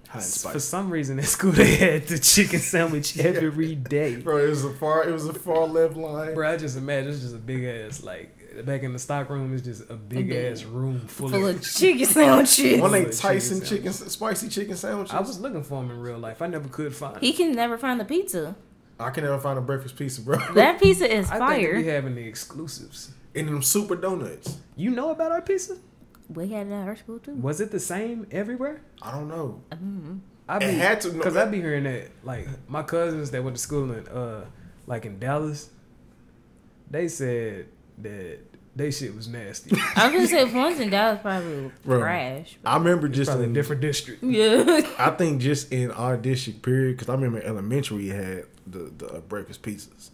Hot and for spicy. some reason at school they had the chicken sandwich every day. Bro, it was a far left line. Bro, I just imagine it's just a big ass like back in the stock room. It's just a big ass room full of chicken sandwiches. One they Full of Tyson chicken spicy chicken sandwiches. I was looking for them in real life. I never could find. He can never find the pizza. I can never find a breakfast pizza, bro. That pizza is I think we fire. having the exclusives. And them super donuts. You know about our pizza? We had it at our school too. Was it the same everywhere? I don't know. I It had to, because I be hearing that like my cousins that went to school in like in Dallas, they said that they shit was nasty. I was gonna say if one's in Dallas probably Bro, trash. I remember just Probably a in different district. Yeah. I think just in our district period, because I remember in elementary we had the breakfast pizzas,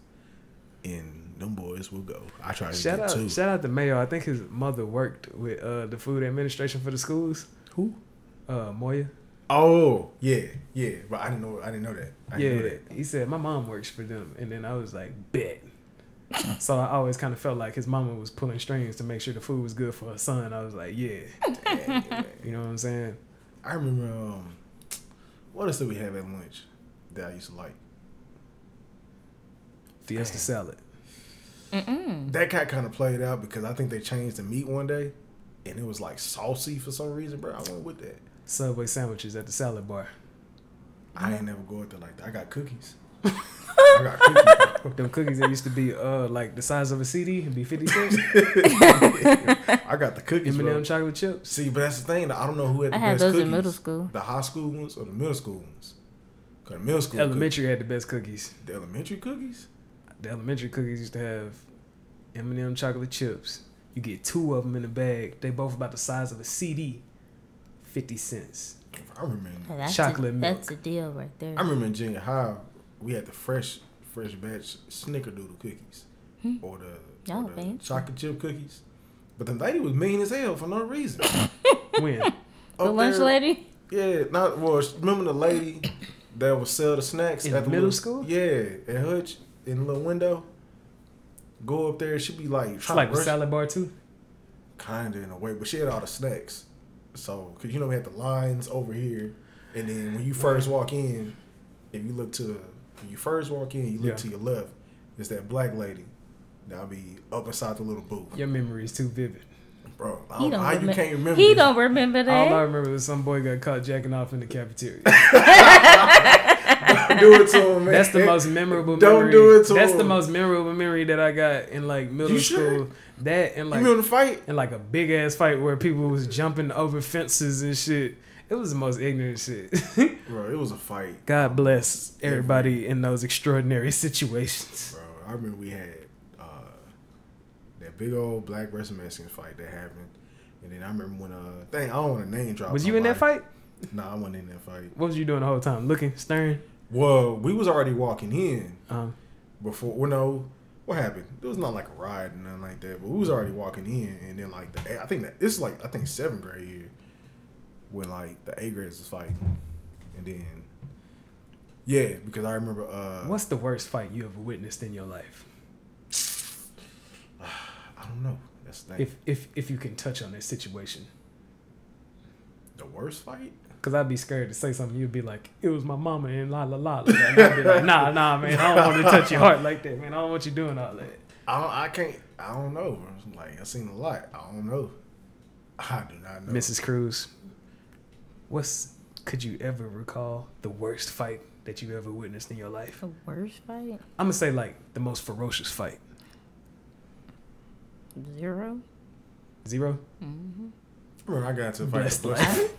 and them boys will go. I tried to get two. Shout out to Mayo. I think his mother worked with the food administration for the schools. Who? Moya. Oh yeah, but I didn't know that. I didn't know that. He said my mom works for them, and then I was like, bet. So I always kind of felt like his mama was pulling strings to make sure the food was good for her son. I was like, yeah. You know what I'm saying? I remember what else did we have at lunch that I used to like? Fiesta salad. That got kind of played out because I think they changed the meat one day, and it was like saucy for some reason, bro. I went with that. Subway sandwiches at the salad bar. I ain't never go with that like that. I got cookies. I got cookies, bro. Them cookies that used to be like the size of a CD and be 50 cents. I got the cookies, bro. M&M chocolate chips. See, but that's the thing. I don't know who had the I had best those cookies. in middle school. The high school ones or the middle school ones? Cause the middle school Elementary had the best cookies. cookies, the elementary cookies. The elementary cookies used to have M&M chocolate chips. You get 2 of them in a bag. They both about the size of a CD. 50 cents. I remember. That's Chocolate milk. That's a deal right there. I remember in junior high, we had the fresh batch snickerdoodle cookies, or Oh, the fancy. chocolate chip cookies. But the lady was mean as hell for no reason. When? The Up lunch there- lady? Yeah, remember the lady that would sell the snacks In at the middle little- school? Yeah, at Hutch in the little window. Go up there, she'd be like It's trying like to the rush, salad bar too. kinda in a way, but she had all the snacks. So, cause we had the lines over here, and then when you first walk in, if you look to you look to your left, it's that black lady that'll be up inside the little booth. Your memory is too vivid. Bro, I He don't know don't how you remember. can't remember. He this. don't remember All I that. remember was some boy got caught jacking off in the cafeteria. do it to him, man. That's the most memorable Don't memory. do it to That's him. the most memorable memory that I got in like middle You school. sure? That and You like remember the fight? and like a big ass fight where people was jumping over fences and shit. It was the most ignorant shit. Bro, it was a fight. God bless everybody in those extraordinary situations. Bro, I remember we had that big old black versus Mexican fight that happened. And then I remember when I don't want to name drop. Was you in that fight? Nah, I wasn't in that fight. What was you doing the whole time? Looking, staring? Well, we was already walking in before. Well, no, what happened? It was not like a ride and nothing like that, but we was already walking in, and then like I think this is like 7th grade year when like the 8th graders was fighting, and then because I remember. What's the worst fight you ever witnessed in your life? I don't know. That's the thing. If you can touch on that situation. The worst fight? Cause I'd be scared to say something. You'd be like, "It was my mama," and la la la. Like that. And I'd be like, "Nah, man. I don't want to touch your heart like that, man. I don't want you doing all that." I don't know. Like I've seen a lot. I don't know. I do not know. Mrs. Kruzz, could you ever recall the worst fight that you ever witnessed in your life? The worst fight? I'm gonna say like the most ferocious fight. 0. 0? Mm-hmm. When I got to fight the bus.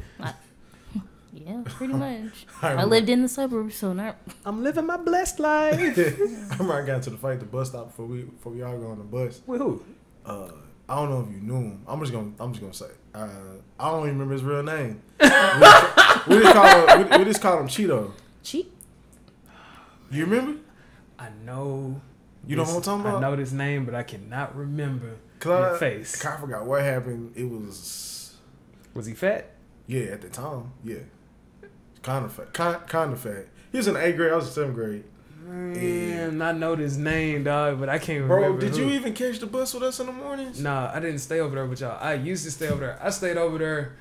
Yeah, pretty much. I lived in the suburbs, so not. I'm living my blessed life. I remember I got to the fight the bus stop before we all go on the bus. With who? I don't know if you knew him. I'm just gonna say. I don't even remember his real name. we just called him Cheeto. Cheat? You remember? I know. You know what I'm talking about? I know this name, but I cannot remember your face. I forgot what happened. It was. Was he fat? Yeah, at the time. Yeah. Kind of fat. He was in the 8th grade. I was in 7th grade. Man, I know this name, dog, but I can't remember. Bro, did you even catch the bus with us in the mornings? Nah, I didn't stay over there with y'all. I used to stay over there. I stayed over there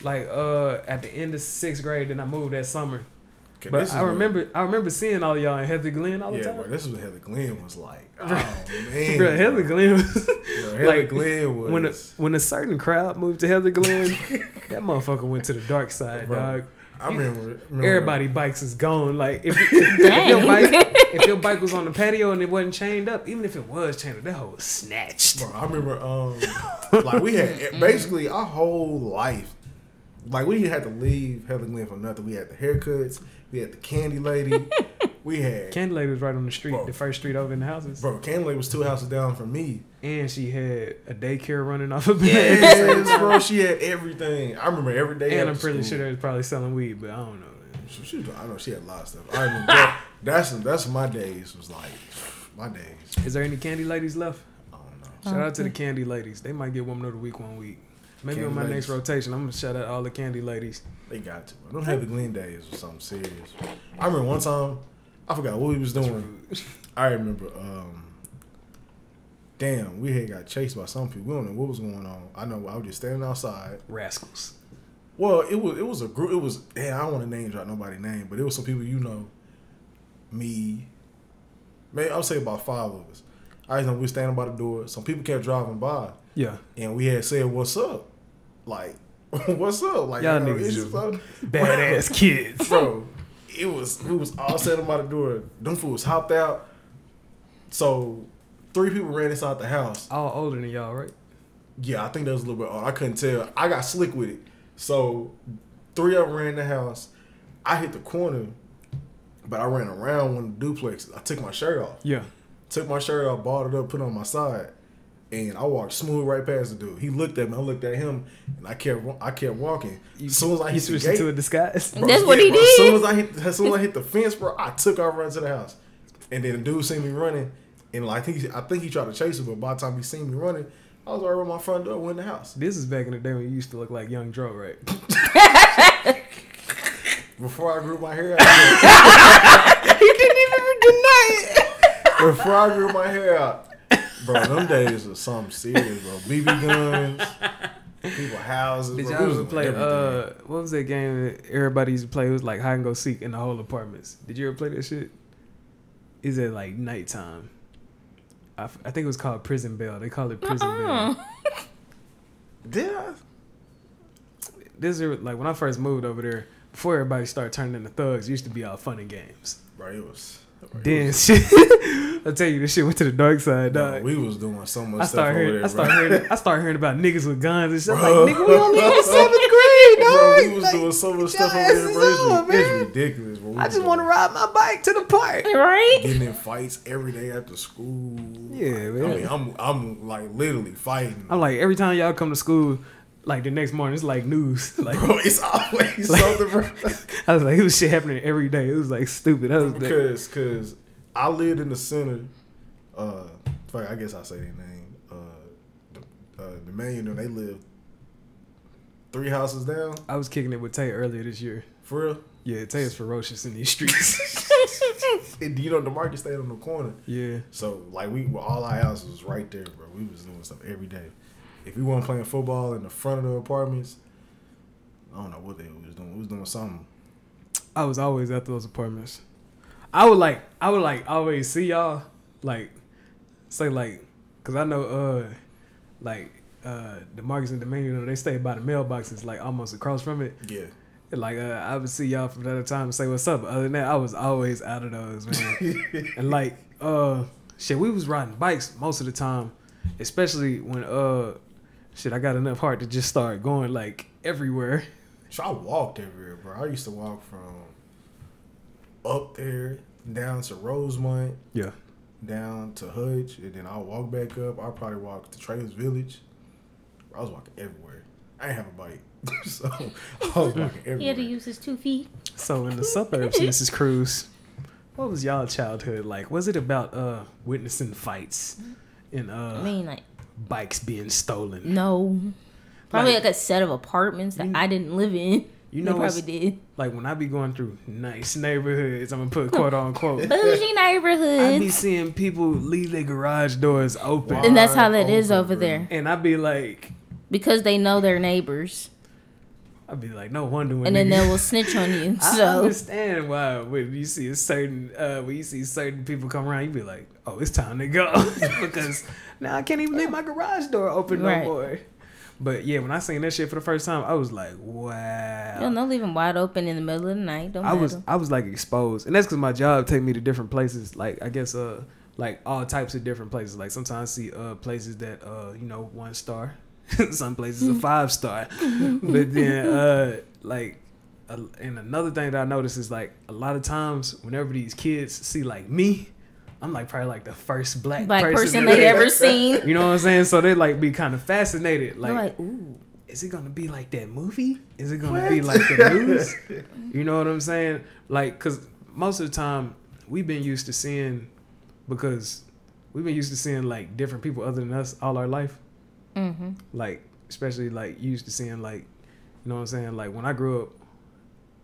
like at the end of 6th grade, then I moved that summer. Okay, but I remember seeing all of y'all in Heather Glen all the time. Yeah, bro, this is what Heather Glen was like. Oh man, bro, Heather Glen was Heather Glen was when a certain crowd moved to Heather Glen, that motherfucker went to the dark side, bro, dog. I remember everybody bikes is gone. Like if your bike was on the patio and it wasn't chained up, even if it was chained up, that hoe was snatched. Bro, I remember like we had basically our whole life. Like we had to leave Heather Glen for nothing. We had the haircuts. We had the candy lady. We had candy lady was right on the street, bro, the first street over in the houses. Bro, candy lady was 2 houses down from me, and she had a daycare running off of bed. Yes, bro, she had everything. I remember every day. And I'm pretty sure they was probably selling weed, but I don't know. I know she had a lot of stuff. I remember that's my days. Was like my days. Is there any candy ladies left? I don't know. Shout out to the candy ladies. They might get Woman of the Week one week. Maybe candy on my ladies. Next rotation, I'm gonna shout out all the candy ladies. They got to. I don't have the Glen days or something serious. I remember one time, I forgot what we was doing. I remember, damn, we had got chased by some people. We don't know what was going on. I know I was just standing outside. Rascals. Well, it was a group. It was, damn, I don't want to name drop nobody's name, but it was some people you know. Me, maybe I would say about 5 of us. I just know we were standing by the door. Some people kept driving by. Yeah. And we had said, "What's up?" Like, what's up? Like, y'all niggas badass kids. Bro, we was all standing by the door. Them fools hopped out. So 3 people ran inside the house. All older than y'all, right? Yeah, I think that was a little bit old. I couldn't tell. I got slick with it. So 3 of them ran in the house. I hit the corner, but I ran around one of the duplexes. I took my shirt off. Yeah. Took my shirt off, balled it up, put it on my side. And I walked smooth right past the dude. He looked at me. I looked at him, and I kept walking. As soon as I hit the gate, into a disguise. Bro, that's what he did. As soon as I hit the fence, bro, I took off running to the house. And then the dude seen me running, and like I think he tried to chase me. But by the time he seen me running, I was already at my front door, went in the house. This is back in the day when you used to look like Young Dro, right? Before I grew my hair out, you didn't even deny it. Before I grew my hair out. Bro, them days was something serious, bro. BB guns, people houses. Did bro. y'all ever play, what was that game that everybody used to play? It was like hide and go seek in the whole apartments. Did you ever play that shit? Is it like nighttime? I think it was called Prison Bell. They call it Prison Bell. Did I? This is like when I first moved over there, before everybody started turning into thugs, it used to be all fun and games. Bro, it was... Then shit, I tell you, this shit went to the dark side, dog. We was doing so much stuff over there, I started hearing about niggas with guns and shit. Like, nigga, we only in the 7th grade, dog. We was doing so much stuff over there, bro. It's ridiculous, bro. I just want to ride my bike to the park. Right? Getting in fights every day after school. Yeah, man. I mean, I'm like literally fighting. I'm like, every time y'all come to school, like the next morning, it's like news. Like, Bro, it's always something, bro. I was like, it was shit happening every day. It was like stupid. Because I lived in the center. I guess I'll say their name. The man, you know, they lived 3 houses down. I was kicking it with Tay earlier this year. For real? Yeah, Tay is ferocious in these streets. And you know, the market stayed on the corner. Yeah. So, like, all our houses was right there, bro. We was doing stuff every day. If we weren't playing football in the front of the apartments, I don't know what they was doing. We was doing something. I was always at those apartments. I would always see y'all, like, say, like, because I know, the Marcus and Domain, you know, they stay by the mailboxes, like, almost across from it. Yeah. And, like, I would see y'all from time to time and say, what's up? Other than that, I was always out of those, man. And, like, we was riding bikes most of the time, especially when, I got enough heart to just start going, like, everywhere. So I walked everywhere, bro. I used to walk from up there down to Rosemont. Yeah. Down to Hudge, and then I'll walk back up. I'll probably walk to Trails Village. I was walking everywhere. I didn't have a bike, so I was walking everywhere. He had to use his 2 feet. So in the suburbs, Mrs. Kruzz, what was y'all childhood like? Was it about witnessing fights and like bikes being stolen? No. Probably like a set of apartments that I didn't live in. You know, they probably did. Like when I be going through nice neighborhoods, I'm gonna put quote unquote bougie neighborhoods. I be seeing people leave their garage doors open, and that's how that is over there. And I be like, because they know their neighbors. I'd be like, no wonder when. And then they will snitch on you. I So understand why when you see certain people come around, you be like, oh, it's time to go because now I can't even leave my garage door open no more. But yeah, when I seen that shit for the first time, I was like, wow. You'll not leave them wide open in the middle of the night. Don't matter. I was like exposed, and that's because my job take me to different places. Like I guess like all types of different places. Like sometimes I see places that 1 star, some places a 5 star. But then and another thing that I noticed is like a lot of times whenever these kids see like me, I'm like probably like the first black person they ever seen. You know what I'm saying? So they like be kind of fascinated. Like, ooh, is it gonna be like that movie? Is it gonna be like the news? You know what I'm saying? Like, cause most of the time we've been used to seeing like different people other than us all our life. Mm-hmm. Like, especially like used to seeing like, you know what I'm saying? Like when I grew up,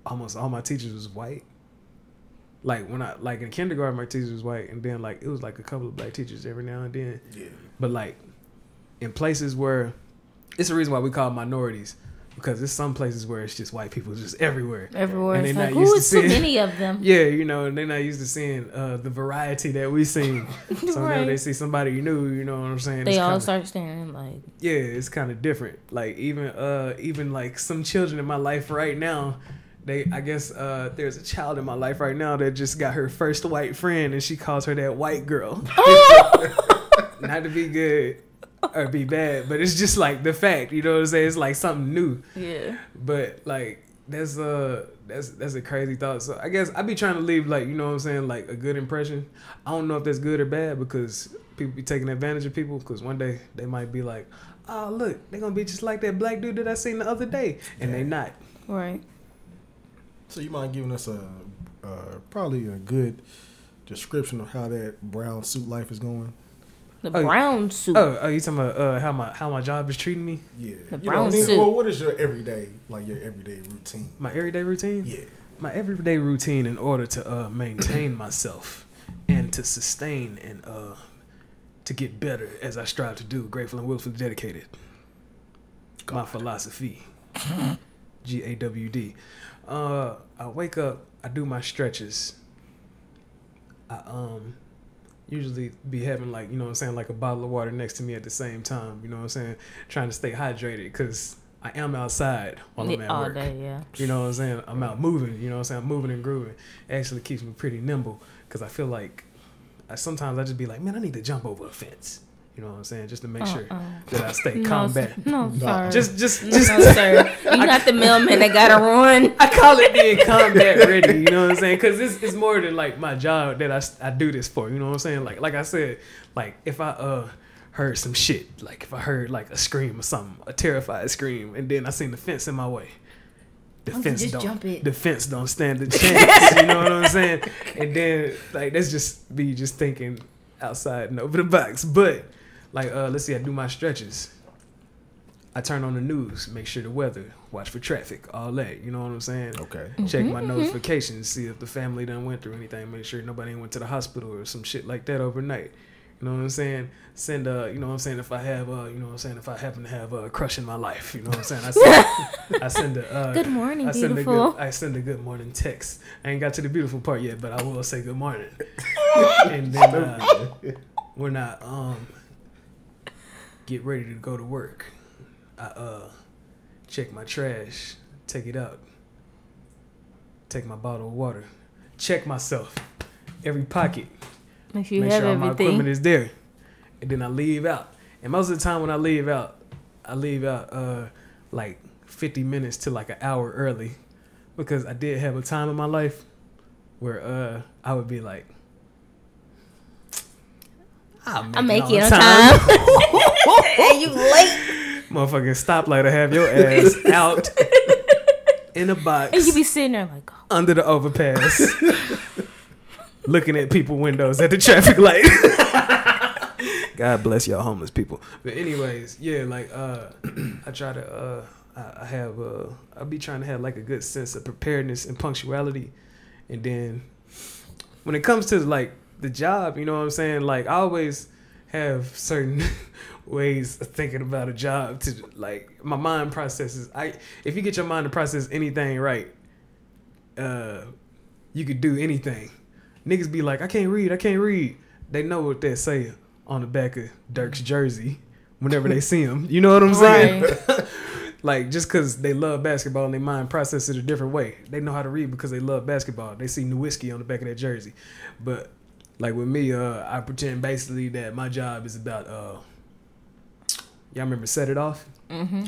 almost all my teachers was white. Like when I in kindergarten, my teacher was white, and then like it was like a couple of black teachers every now and then. Yeah. But like in places where it's the reason why we call them minorities, because there's some places where it's just white people just everywhere. Everywhere. And it's they're like, not used to so seeing, many of them. Yeah, and they're not used to seeing the variety that we seen. So whenever they see somebody new, you know what I'm saying? They all start staring like. Yeah, it's kind of different. Like even like some children in my life right now. There's a child in my life right now that just got her first white friend, and she calls her that white girl. Not to be good or be bad, but it's just like the fact, you know what I'm saying? It's like something new. Yeah. But like that's a crazy thought. So I guess I be trying to leave like, you know what I'm saying, like a good impression. I don't know if that's good or bad because people be taking advantage of people because one day they might be like, oh look, they're gonna be just like that black dude that I seen the other day, and they not. Right. So you mind giving us probably a good description of how that brown suit life is going? The brown suit. Oh, you talking about how my job is treating me? Yeah. The brown suit. Well, what is your everyday routine? My everyday routine? Yeah. My everyday routine in order to maintain myself and to sustain and to get better as I strive to do, grateful and willfully dedicated. God. My philosophy. GAWD. I wake up, I do my stretches. I usually be having like, you know what I'm saying, like a bottle of water next to me at the same time, you know what I'm saying, trying to stay hydrated because I am outside while I'm at all work. Day, yeah. You know what I'm saying? I'm out moving, you know what I'm saying? I'm moving and grooving. It actually keeps me pretty nimble because I feel like sometimes I just be like, man, I need to jump over a fence. You know what I'm saying? Just to make sure that I stay combat. No, sir. Just. No, sir. You're not the mailman that gotta run. I call it being combat ready. You know what I'm saying? Because it's more than like my job that I do this for. You know what I'm saying? Like I said, like if I heard some shit, like if I heard like a scream or something, a terrified scream, and then I seen the fence in my way. The fence don't stand a chance. You know what I'm saying? And then like that's just me just thinking outside and over the box. But like let's see, I do my stretches. I turn on the news, make sure the weather, watch for traffic, all that. You know what I'm saying? Okay. Check my notifications, see if the family done went through anything, make sure nobody went to the hospital or some shit like that overnight. You know what I'm saying? Send you know what I'm saying, if I have you know what I'm saying, if I happen to have a crush in my life, you know what I'm saying? I send a good morning, beautiful. I send a good morning text. I ain't got to the beautiful part yet, but I will say good morning. And then when I get ready to go to work, I check my trash, take it out, take my bottle of water, check myself, every pocket. Make sure all my equipment is there. And then I leave out. And most of the time when I leave out like 50 minutes to like an hour early. Because I did have a time in my life where I would be like, I'm making it on time. And you late. Motherfucking stoplight to have your ass out in a box. And you be sitting there like, under the overpass. Looking at people windows at the traffic light. God bless y'all homeless people. But anyways, yeah, like I try to I be trying to have like a good sense of preparedness and punctuality. And then when it comes to like the job, you know what I'm saying? Like I always have certain ways of thinking about a job to like my mind processes. If you get your mind to process anything right, you could do anything. Niggas be like, I can't read. They know what they say on the back of Dirk's jersey whenever they see him. You know what I'm saying? Right. Like, just because they love basketball and their mind process it a different way. They know how to read because they love basketball. They see Nowinski on the back of that jersey. But, like, with me, I pretend basically that my job is about, y'all remember Set It Off? Mm-hmm.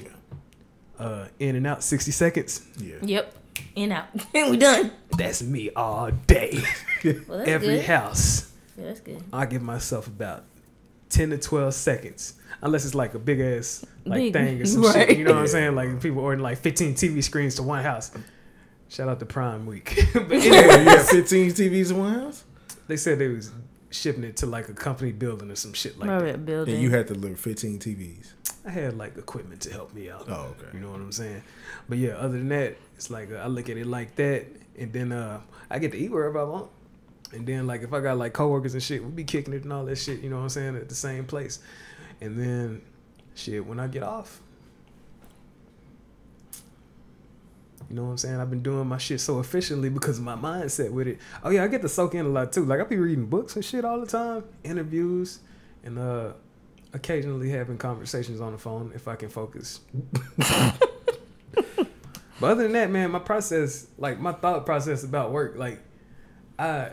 Yeah. In and out, 60 seconds. Yeah. Yep. In out. We done. That's me all day. Well, that's Every good. house. Yeah, that's good. I give myself about 10 to 12 seconds. Unless it's like a big ass thing or some right. shit. You know what I'm saying? Like people ordering like 15 TV screens to one house. Shout out to Prime Week. But anyway, you got 15 TVs in one house? They said they was shipping it to like a company building or some shit like that. Building. And you had to deliver 15 TVs. I had like equipment to help me out. Oh, okay. You know what I'm saying? But yeah, other than that, it's like I look at it like that, and then I get to eat wherever I want. And then like if I got like coworkers and shit, we be kicking it and all that shit. You know what I'm saying? At the same place. And then shit, when I get off, you know what I'm saying? I've been doing my shit so efficiently because of my mindset with it. Oh yeah, I get to soak in a lot too. Like I be reading books and shit all the time, interviews, and occasionally having conversations on the phone if I can focus. But other than that, man, my process, like my thought process about work, like I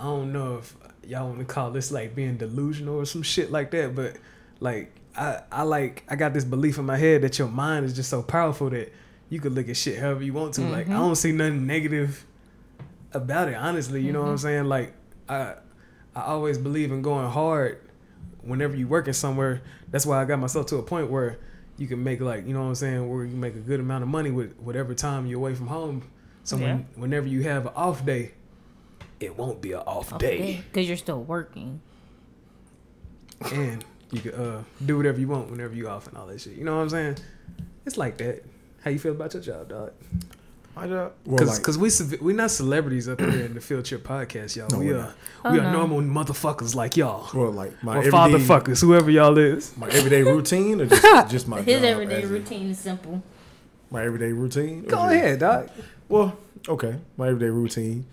don't know if y'all want to call this like being delusional or some shit like that, but like I got this belief in my head that your mind is just so powerful that you could look at shit however you want to. Mm-hmm. Like I don't see nothing negative about it, honestly. You know what I'm saying? Like I always believe in going hard whenever you working somewhere. That's why I got myself to a point where you can make like, you know what I'm saying, where you make a good amount of money with whatever time you're away from home. So whenever you have an off day, it won't be an off day. Because you're still working. And you can do whatever you want whenever you off and all that shit. You know what I'm saying? It's like that. How you feel about your job, dog? My job? Because we not celebrities up here in the Feeltrip podcast, y'all. No, we are normal motherfuckers like y'all. Well, like my or fatherfuckers, whoever y'all is. My everyday routine or just my His job everyday routine is simple. My everyday routine? Go ahead, dog. Well, okay. My everyday routine.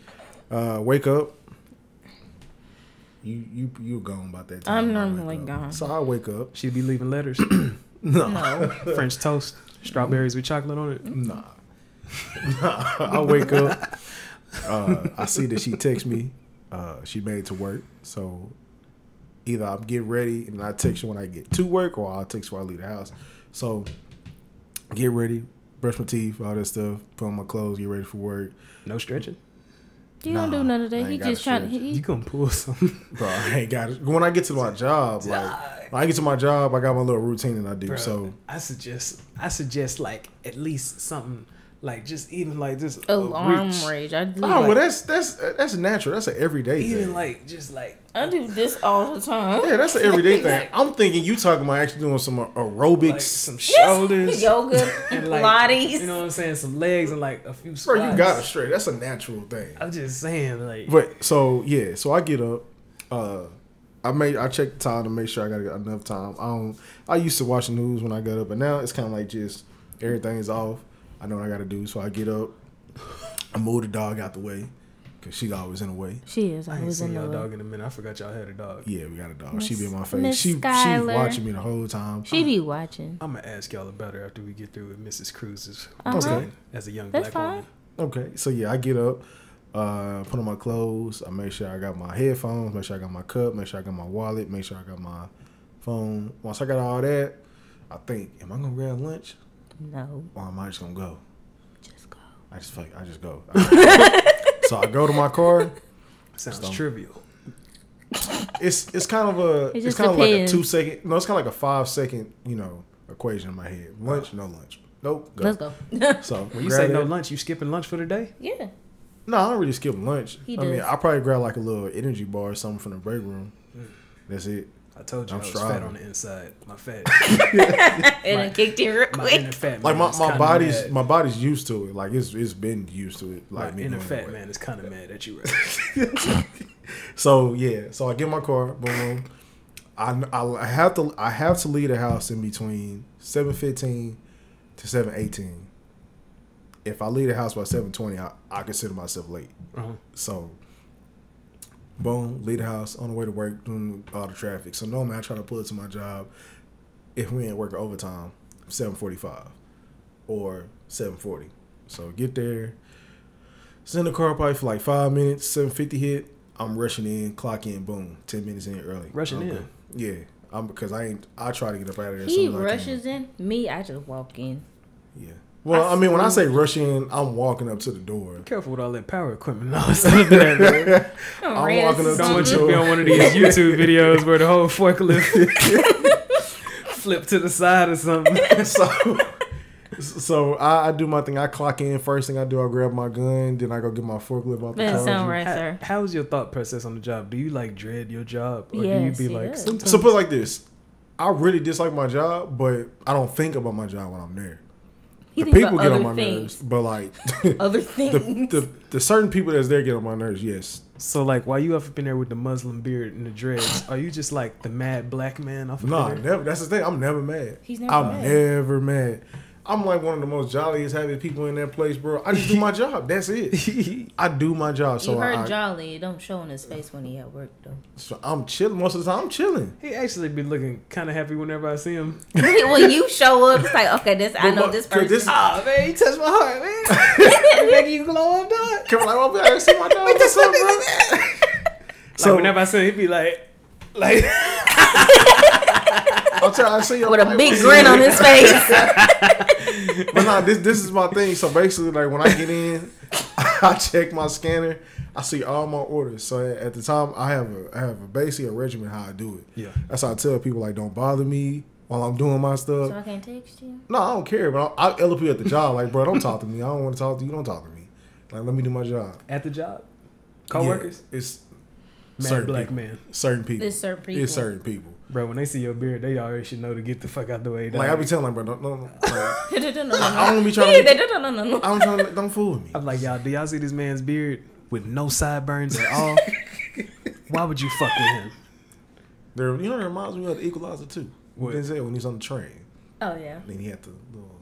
Wake up. You gone about that time. I'm normally gone. So I wake up. She'd be leaving letters. No. French toast. Strawberries with chocolate on it. Nah. I wake up. I see that she texts me. She made it to work. So either I'll get ready and I text you when I get to work, or I'll text you when I leave the house. So get ready, brush my teeth, all that stuff, put on my clothes, get ready for work. No stretching? You don't do none of that. He just trying to. You gonna pull something. Bro, I ain't got it. When I get to my job, like when I get to my job, I got my little routine that I do. Bro, so I suggest like at least something like just even like this arm rage. I do. Oh, well, that's natural. That's an everyday thing. Even like just like I do this all the time. Yeah, that's an everyday thing. I'm thinking you talking about actually doing some aerobics, like some shoulders, yoga, and like, Pilates. You know what I'm saying? Some legs and like a few squats. Bro, you got it straight. That's a natural thing. I'm just saying, like. But so I get up. I check the time to make sure I got enough time. I used to watch the news when I got up, but now it's kind of like just everything's off. I know what I got to do, so I get up. I move the dog out the way because she's always in the way. She is I ain't always seen in the y'all way. dog in a minute. I forgot y'all had a dog. Yeah, we got a dog. She be in my face. Miss She watching me the whole time. She be watching. I'm gonna ask y'all about her after we get through with Mrs. Kruz's Okay. as a young That's black fine. woman. Okay, so yeah, I get up, put on my clothes. I make sure I got my headphones. Make sure I got my cup. Make sure I got my wallet. Make sure I got my phone. Once I got all that, I think, am I gonna grab lunch? No. Or am I just gonna go? Just go. I just go. So I go to my car. Sounds trivial. It's kind of a It it's just kind of like a depends. 2 second. No, it's kind of like a 5 second equation in my head. Lunch, no lunch. Nope. Go. Let's go. So When you grab say no that. lunch, you skipping lunch for the day? Yeah. No, I don't really skip lunch. He I mean, does. I probably grab like a little energy bar or something from the break room. That's it. I told you I'm I was strong. fat on the inside. My fat. And it kicked in real My quick. inner fat Like man is my kinda body's mad. my body's used to it. Like it's been used to it. Like My me inner going fat away. man is kind of mad at you right So yeah, so I get in my car, boom. I have to leave the house in between 7:15 to 7:18. If I leave the house by 7:20, I consider myself late. Uh-huh. So boom, leave the house on the way to work, doing all the traffic. So normally I try to pull it to my job if we ain't working overtime, 7:45 or 7:40. So get there, sit in the car probably for like 5 minutes, 7:50 hit. I'm rushing in, clock in, boom, 10 minutes in early. Rushing in? Yeah, because I try to get up out of there. as He soon as I rushes can. in. Me, I just walk in. Yeah. Well, I mean, when I say rush in, I'm walking up to the door. Careful with all that power equipment and all that stuff there, man. I'm walking up Don't to want the you to be door. on one of these YouTube videos where the whole forklift flip to the side or something. So I do my thing. I clock in. First thing I do, I grab my gun. Then I go get my forklift off the That charger. sound right, sir. How's your thought process on the job? Do you like dread your job, or Yes, do you be he like does. sometimes? So put it like this. I really dislike my job, but I don't think about my job when I'm there. He The think people about get on other my things. nerves, but like Other things. the certain people that's there get on my nerves. Yes. So like, while you up in there with the Muslim beard and the dreads, are you just like the mad black man off of No, there? never. That's the thing. I'm never mad. He's never I'm mad. never mad. I'm like one of the most jolliest, happiest people in that place, bro. I just do my job. That's it. I do my job. So You heard I, Jolly. It don't show in his face when he at work, though. so I'm chilling most of the time. I'm chilling. He actually be looking kind of happy whenever I see him. When you show up, it's like, okay, I know this person. Oh man, you touched my heart, man. Making you glow up, dog. Come on, like, well, I see my dog. What's up, bro? So whenever I see him, he be like. I'm trying to see him With a like, big what's grin up? on his face. But nah, this is my thing. So basically, like when I get in, I check my scanner. I see all my orders. So at the time, I have basically a regimen how I do it. Yeah. That's how I tell people like don't bother me while I'm doing my stuff. So I can't text you? No, I don't care. But I LP at the job like, bro, don't talk to me. I don't want to talk to you. Don't talk to me. Like, let me do my job. At the job, coworkers, Yeah, it's mad certain black people. man, Certain people. It's certain people. It's certain people. bro. When they see your beard, they already should know to get the fuck out the way. Dog. Like I be telling like, bro, no. Like, I I don't be trying to. No. I'm trying to. Don't fool with me. I'm like, y'all, do y'all see this man's beard with no sideburns at all? Why would you fuck with him? There, you know, it reminds me of the Equalizer too. What? Denzel when he's on the train. Oh, yeah. Then he had the little.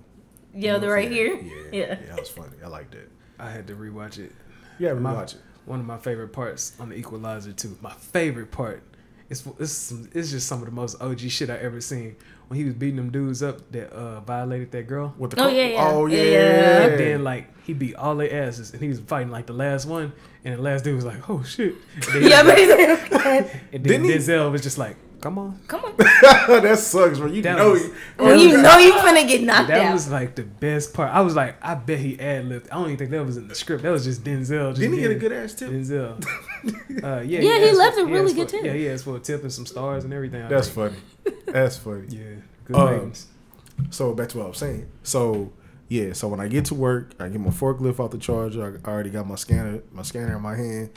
Yeah, they're right here. Yeah, that was funny. I like that. I had to rewatch it. Yeah, My- watch it. One of my favorite parts on the Equalizer too. My favorite part it's just some of the most OG shit I ever seen. When he was beating them dudes up that violated that girl. With the Oh yeah. Oh yeah. And then like he beat all their asses, and he was fighting like the last one, and the last dude was like, "Oh shit!" And then, and then Denzel was just like, "Come on." That sucks, bro. You know you finna get knocked out. That was like the best part. I was like, I bet he ad-libbed. I don't even think that was in the script. That was just Denzel. Didn't he get a good ass tip? Denzel. Yeah, he left a really good tip. Yeah, he asked for a tip and some stars and everything. That's funny. That's funny. Yeah, good ratings. So back to what I was saying. So yeah, so when I get to work, I get my forklift off the charger. I already got my scanner in my hand.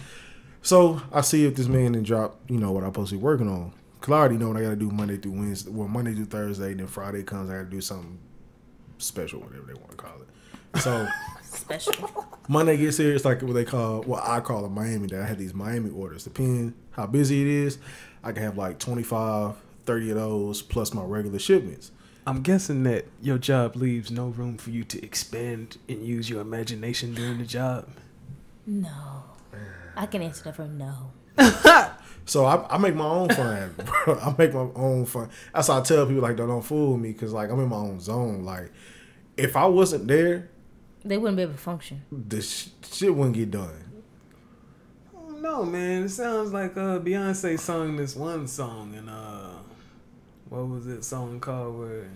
So I see if this man didn't drop, what I'm supposed to be working on. Cause I already know what I got to do Monday through Wednesday. Well, Monday through Thursday, then Friday comes, I got to do something special, whatever they want to call it. So Special. Monday gets here, it's like what I call a Miami Day. I have these Miami orders. Depending how busy it is, I can have like 25, 30 of those plus my regular shipments. I'm guessing that your job leaves no room for you to expand and use your imagination during the job. No. I can answer that for no. So I make my own fun, bro. I make my own fun. That's why I tell people, like, don't fool me, because, like, I'm in my own zone. Like, if I wasn't there, they wouldn't be able to function. The shit wouldn't get done. No, man. It sounds like Beyonce sung this one song, and what was that song called? Where?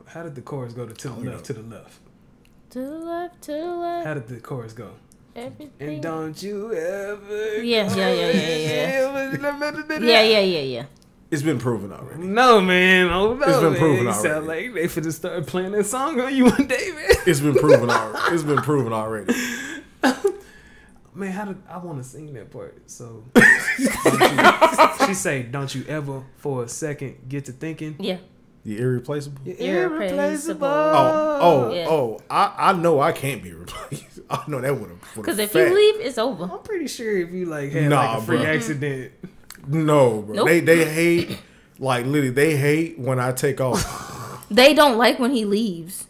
How did the chorus go? To the left, to the left. To the left, to the left. How did the chorus go? Everything. And don't you ever? Yeah. It's been proven already. No, man. Oh no, it's been man. proven You already. sound like they finna start playing that song on you one day, man. It's been proven already. It's been proven already. Man, I want to sing that part. So she say, "Don't you ever for a second get to thinking." Yeah. You're irreplaceable. You're irreplaceable. I know I can't be replaced. I know that would have. Because if you leave, it's over. I'm pretty sure if you like had like a freak accident. No, bro. Nope. They hate, like, literally, they hate when I take off. They don't like when he leaves.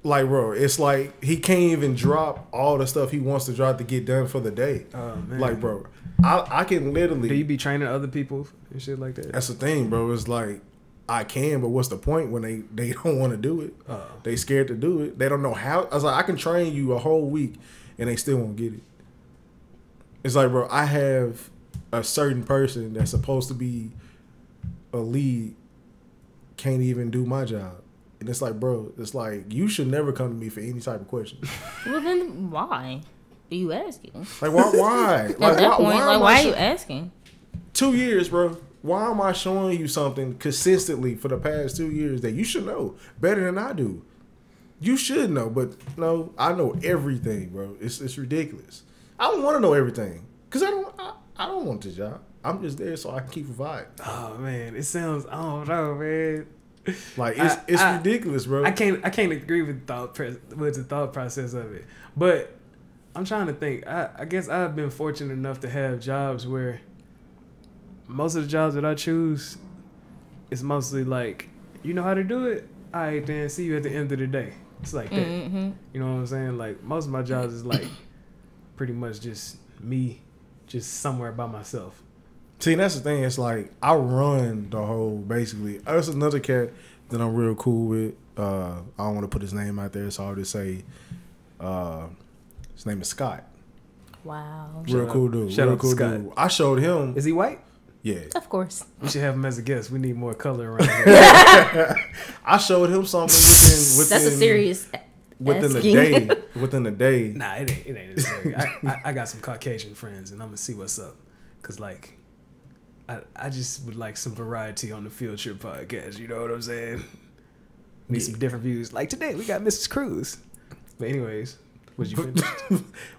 Like, bro, it's like he can't even drop all the stuff he wants to drop to get done for the day. Oh, man. Like, bro, I can literally. Do you be training other people and shit like that? That's the thing, bro. It's like, I can, but what's the point when they don't want to do it? They scared to do it. They don't know how. I was like, I can train you a whole week and they still won't get it. It's like, bro, I have a certain person that's supposed to be a lead can't even do my job. And it's like, bro, it's like, you should never come to me for any type of question. Well, then why are you asking? Like, why? At that point, why are you asking? 2 years, bro. Why am I showing you something consistently for the past 2 years that you should know better than I do? You should know, but no, I know everything, bro. It's ridiculous. I don't want to know everything because I don't want the job. I'm just there so I can keep providing. Oh man, it sounds. I don't know, man. Like it's ridiculous, bro. I can't agree with the thought process of it, but I'm trying to think. I guess I've been fortunate enough to have jobs where most of the jobs that I choose is mostly like, you know how to do it? All right, then see you at the end of the day. It's like that. Mm-hmm. You know what I'm saying? Like most of my jobs is like pretty much just me, just somewhere by myself. See, that's the thing. It's like I run the whole, basically. There's another cat that I'm real cool with. I don't want to put his name out there, so I'll just say his name is Scott. Wow. Real cool dude. Shout real out to cool Scott. dude. I showed him. Is he white? Yeah. Of course. We should have him as a guest. We need more color around here. I showed him something within That's a serious within the asking. day. Within the day. Nah, it ain't necessary. I got some Caucasian friends, and I'm gonna see what's up. Cause like, I just would like some variety on the Feeltrip podcast. You know what I'm saying? Need some different views. Like today, we got Mrs. Kruzz. But anyways, was you finished?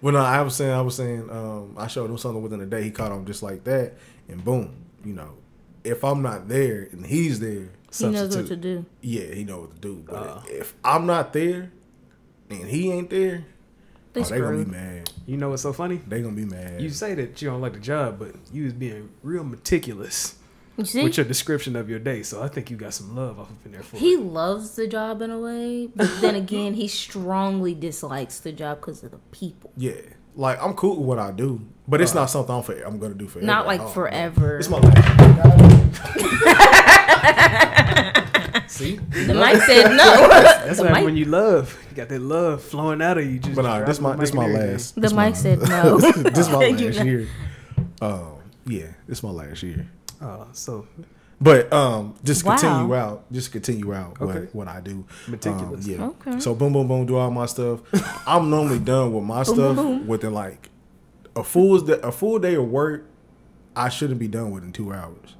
Well, no, I was saying, I showed him something within a day. He caught on just like that, and boom, if I'm not there and he's there, he knows what to do. Yeah, he knows what to do. But if I'm not there and he ain't there, they gonna be mad. You know what's so funny? They gonna be mad. You say that you don't like the job, but you was being real meticulous You see? with your description of your day. So I think you got some love off up in there for He it. loves the job in a way, but then again, he strongly dislikes the job because of the people. Yeah. Like, I'm cool with what I do, but it's not something I'm gonna do forever. Not like forever. It's my life. See, The mic said no. that's The like mic- when you love. You got that love flowing out of you. Just But nah, this my and everything. last. The mic said no. This my You last know. year. Yeah, this my last year. So But just Wow. continue out Okay. what I do. Meticulous. Yeah. Okay. So boom, boom, boom, do all my stuff. I'm normally done with my Boom, stuff boom, boom. within like a full day of work. I shouldn't be done with in 2 hours,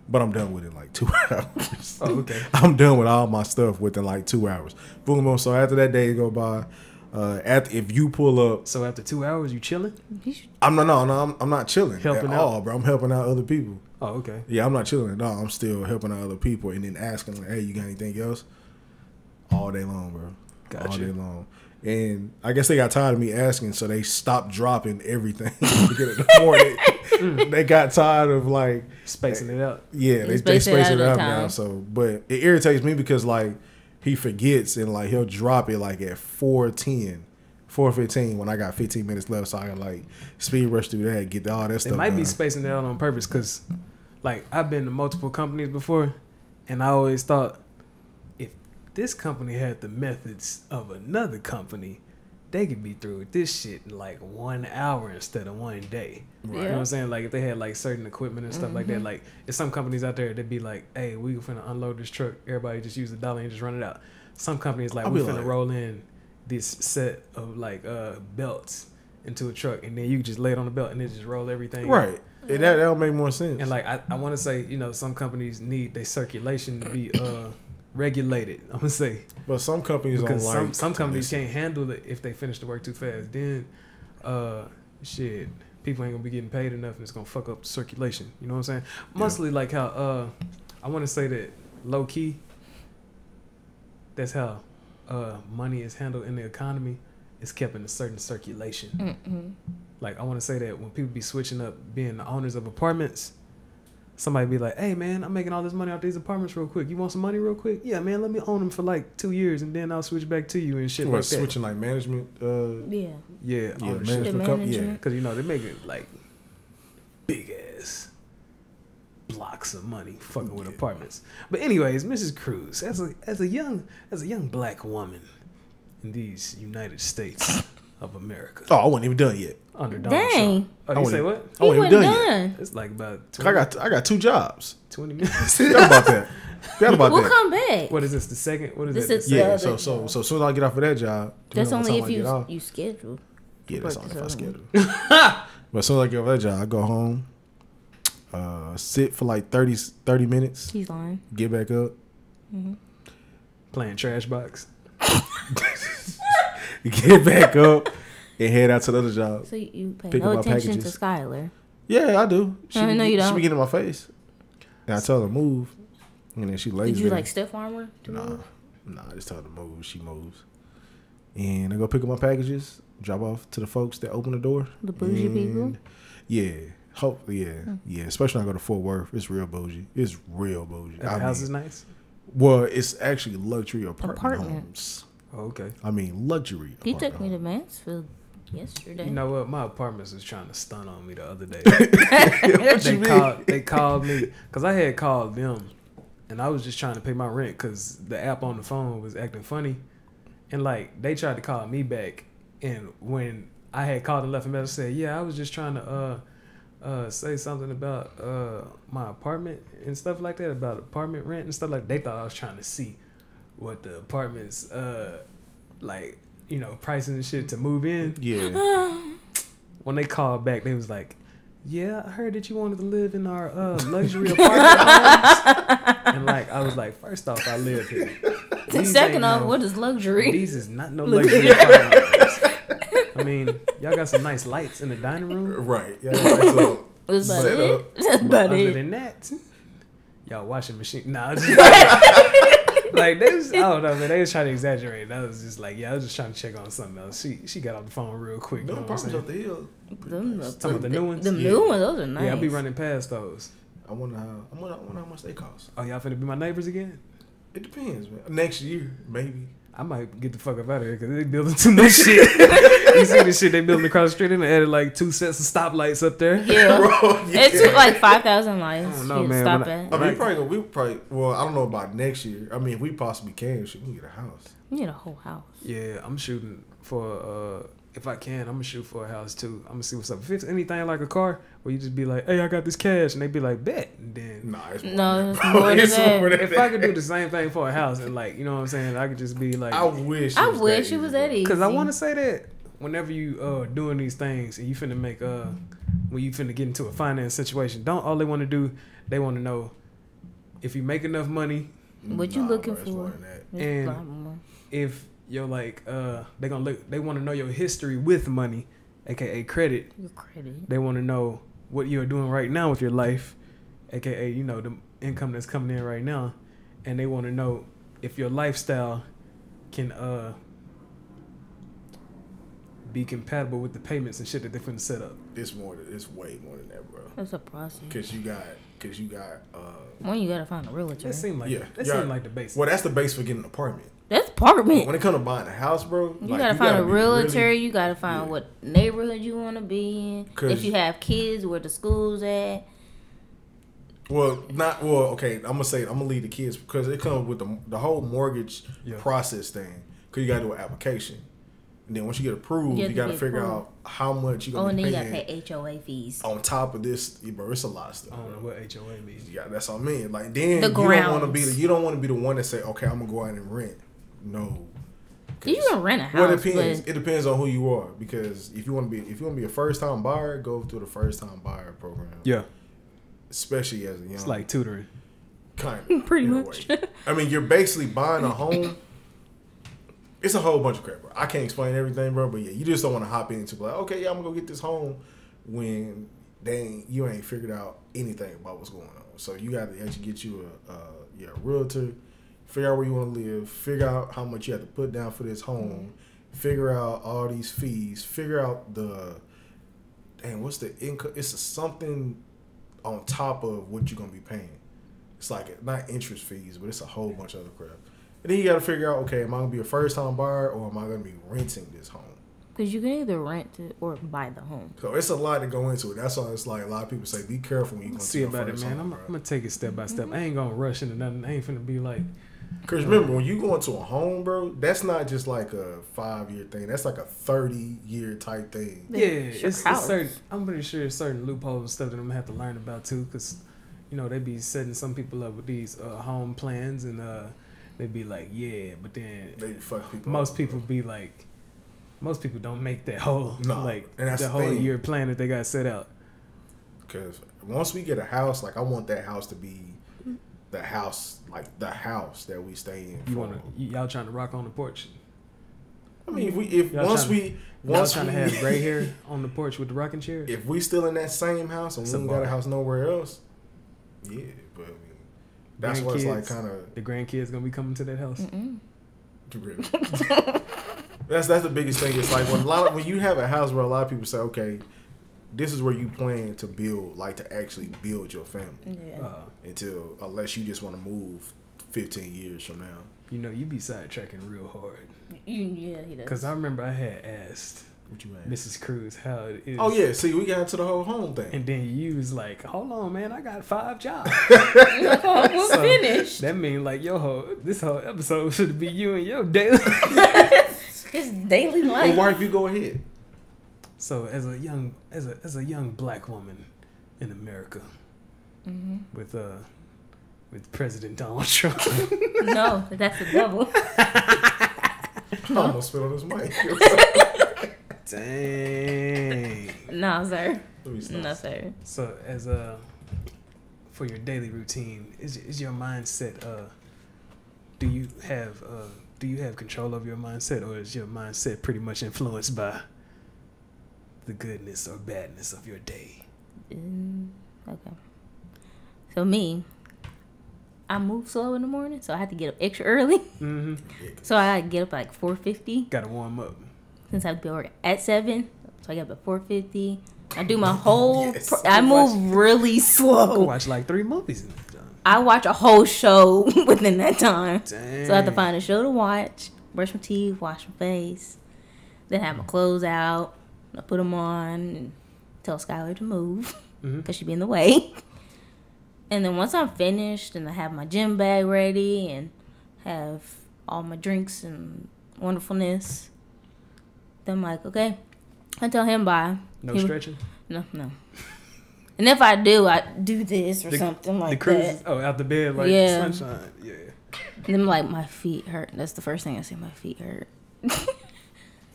but I'm done with it in like 2 hours. Oh, okay. I'm done with all my stuff within like 2 hours. Boom, boom. So after that day go by, if you pull up, So after 2 hours, you chilling? I'm not chilling Helping at out. all, bro. I'm helping out other people. Oh, okay. Yeah, I'm not chilling at all. I'm still helping out other people and then asking like, "Hey, you got anything else?" All day long, bro. Gotcha. All day long. And I guess they got tired of me asking, so they stopped dropping everything to get it in the morning. They got tired of like Spacing it out. yeah, they Space it space out it at a out now. time. So, but it irritates me because like he forgets and like he'll drop it like at 4:10. 4:15 when I got 15 minutes left, so I can like speed rush through that, get all that They stuff. might be done. spacing it out on purpose because, like, I've been to multiple companies before, and I always thought if this company had the methods of another company, they could be through with this shit in like 1 hour instead of 1 day. Yeah. You know what I'm saying? Like, if they had like certain equipment and stuff like that, like, there's some companies out there that be like, hey, we finna unload this truck, everybody just use the dolly and just run it out. Some companies like, I'll we be finna like- roll in this set of like belts into a truck, and then you can just lay it on the belt and then just roll everything Right. And that'll make more sense. and like I want to say, you know, some companies need their circulation to be regulated. I'm gonna say But some companies because don't like some companies listen. can't handle it if they finish the work too fast. Then shit, people ain't gonna be getting paid enough, and it's gonna fuck up the circulation. You know what I'm saying? Mostly like how I want to say that low key. That's how money is handled in the economy. It's kept in a certain circulation. Like I want to say that when people be switching up being the owners of apartments, somebody be like, "Hey man, I'm making all this money off these apartments real quick. You want some money real quick? Yeah, man, let me own them for like 2 years and then I'll switch back to you and shit What, like that." switching like management. Yeah. Yeah, Yeah, ownership. management company. Yeah. management. Because you know they make it like big ass blocks of money fucking with apartments. But anyways, Mrs. Kruzz, as a young black woman in these United States of America, Oh, I wasn't even done yet. under Donald Dang. Trump. Oh, you say what? I He wasn't wasn't even done yet. done. It's like about 'Cause I got 2 jobs. 20 minutes. Forgot about that. Forgot about We'll that. come back. What is this? The second? What is This that? is- Yeah. the So other so soon as I get off of that job, That's depending on only what if time I get off. you scheduled. Yeah, that's only if I Work schedule. this But as soon as I get off that job, I go home, sit for like 30 minutes, He's lying. get back up, Playing trash box. get back up, and head out to the other job. So you pay Pick no up my attention packages. to Skylar. Yeah, I do. No, you She don't. be getting in my face, and I tell her move, and then she lays Did you there. like Steph Armor? to move? Nah, I just tell her to move. She moves, and I go pick up my packages, drop off to the folks that open the door. The bougie people? Yeah. Hopefully, yeah. Especially when I go to Fort Worth, it's real bougie. It's real bougie. The house is nice. Well, it's actually luxury apartment Apartment. homes. Oh, okay. I mean, luxury. He apartment took me to homes. Mansfield yesterday. You know what? My apartments was trying to stun on me the other day. What you mean? They called me because I had called them, and I was just trying to pay my rent because the app on the phone was acting funny, and like they tried to call me back, and when I had called and left a message, said, "Yeah, I was just trying to say something about my apartment and stuff like that, about apartment rent and stuff like." They thought I was trying to see what the apartments like, you know, pricing and shit to move in. Yeah. When they called back, they was like, "Yeah, I heard that you wanted to live in our luxury apartment homes." And like, I was like, first off, I live here. These Second ain't off, no- what is luxury? These is not no luxury apartment homes. I mean, y'all got some nice lights in the dining room. Right. Yeah. So, That's about set it. up. That's But about other it. than that, y'all washing machine. Nah, just, like they was, I don't know, man. They was trying to exaggerate. I was just like, yeah, I was just trying to check on something else. She got off the phone real quick. no You know what I'm apartments saying? up the hill. Them, Talking about the new ones? Them Yeah. new ones, those are nice. Yeah, I'll be running past those. I wonder how much they cost. Oh, y'all finna be my neighbors again? It depends, man. Next year, maybe. I might get the fuck up out of here because they building too much shit. You see the shit they building across the street and they added like 2 sets of stoplights up there. Yeah, Bro, yeah. it took like 5,000 lights. I don't know, to man, stop when it. I mean, we probably. Well, I don't know about next year. I mean, if we possibly can, shit, we can get a house. You need a whole house. Yeah, I'm shooting for if I can, I'm gonna shoot for a house too. I'm gonna see what's up. If it's anything like a car where you just be like, hey, I got this cash, and they be like, bet. And then Nah, it's more No, than it's that, more bro. than It's that. more than if that. I could do the same thing for a house and like, you know what I'm saying, I could just be like, I wish. I wish it was that easy. because I want to say that whenever you doing these things and you finna make when you finna get into a finance situation, don't all they want to do, they want to know if you make enough money. What you looking bro, it's for? more than that. It's And a lot more. If you're like they want to know your history with money, aka credit. Your credit. They want to know what you're doing right now with your life, aka you know the income that's coming in right now, and they want to know if your lifestyle can be compatible with the payments and shit that they're finna set up. It's way more than that, bro. That's a process. Cause you got. One, you gotta find a realtor. That seem like Yeah, that yeah. seem like the basic. Well, that's the base for getting an apartment. That's apartment. When it comes to buying a house, bro, You like, gotta find a be realtor. really- You gotta find what neighborhood you want to be in. 'Cause- If you have kids, where the school's at. Okay, I'm gonna leave the kids because it comes with the whole mortgage process thing. Cause you gotta do an application, and then once you get approved, you gotta figure out how much you gonna and be then paying. you gotta pay HOA fees. On top of this, bro, it's a lot of stuff. I don't know bro. what HOA means. Yeah, that's what I mean. Like then The you don't want to grounds. be the one that say, okay, I'm gonna go out and rent. No. You can rent a house. Well, it depends. But It depends on who you are because if you want to be a first time buyer, go through the first time buyer program. Yeah, Especially as a young. it's like tutoring. Kind of. Pretty in a much. way. I mean, you're basically buying a home. It's a whole bunch of crap, bro. I can't explain everything, bro. But yeah, you just don't want to hop into like, okay, yeah, I'm gonna go get this home when you ain't figured out anything about what's going on. So you got to actually get you a realtor, figure out where you want to live, figure out how much you have to put down for this home, figure out all these fees, figure out what's the income? It's something on top of what you're gonna be paying. It's like not interest fees, but it's a whole bunch of other crap. And then you got to figure out, okay, am I gonna be a first time buyer or am I gonna be renting this home? because you can either rent it or buy the home. So it's a lot to go into it. That's why it's like a lot of people say, be careful when you go See to about your it, first man. home, I'm bro. gonna take it step by step. I ain't gonna rush into nothing. I ain't finna be like, Because remember, when you go into a home, bro, that's not just like a 5-year thing. That's like a 30-year type thing. yeah, It's your it's house. certain. I'm pretty sure it's certain loopholes and stuff that I'm gonna have to learn about too, because you know they be setting some people up with these home plans, and they be like, yeah, but then They fuck people most up, people bro. be like, most people don't make that whole No, like and that's the the whole thing. year plan that they got set out. Because once we get a house, like I want that house to be the house, like the house that we stay in. Y'all trying to rock on the porch? I mean, Y'all once trying to have gray hair on the porch with the rocking chair. if we still in that same house and It's we a ain't got a bar. house nowhere else, yeah, but I mean, that's what's like Grandkids- kind of. The grandkids gonna be coming to that house. That's the biggest thing. It's like when you have a house where a lot of people say, okay, this is where you plan to build, like to actually build your family. Yeah. Unless you just want to move 15 years from now. You know, you be sidetracking real hard. Yeah, he does. Cause I remember I had asked What you Mrs. Kruzz how it is. Oh yeah, see, we got into the whole home thing. And then you was like, hold on, man, I got 5 jobs. We're So, finished. That mean like this whole episode should be you and your daily. His daily Well, life. why don't you go ahead? So as a young black woman in America, with President Donald Trump. No, that's a double. I almost spit on this mic. Dang. No, sir. Let me stop. No, sir. So for your daily routine, is your mindset do you have control of your mindset, or is your mindset pretty much influenced by the goodness or badness of your day? Okay. So I move slow in the morning, so I have to get up extra early. Mm-hmm. So I get up like 4:50. Gotta warm up. Since I have to be at work at 7, so I get up at 4:50. I do my whole. Yes. I move really I could slow. watch like 3 movies in that time. I watch a whole show within that time. Dang. So I have to find a show to watch, brush my teeth, wash my face, then have my clothes out. I put them on and tell Skylar to move because she be in the way. And then once I'm finished and I have my gym bag ready and have all my drinks and wonderfulness, then I'm like, okay, I tell him bye. No stretching? No. And if I do, I do this or something like the that. Kruzz, out the bed like sunshine. Yeah. And then like, my feet hurt. That's the first thing I say, my feet hurt.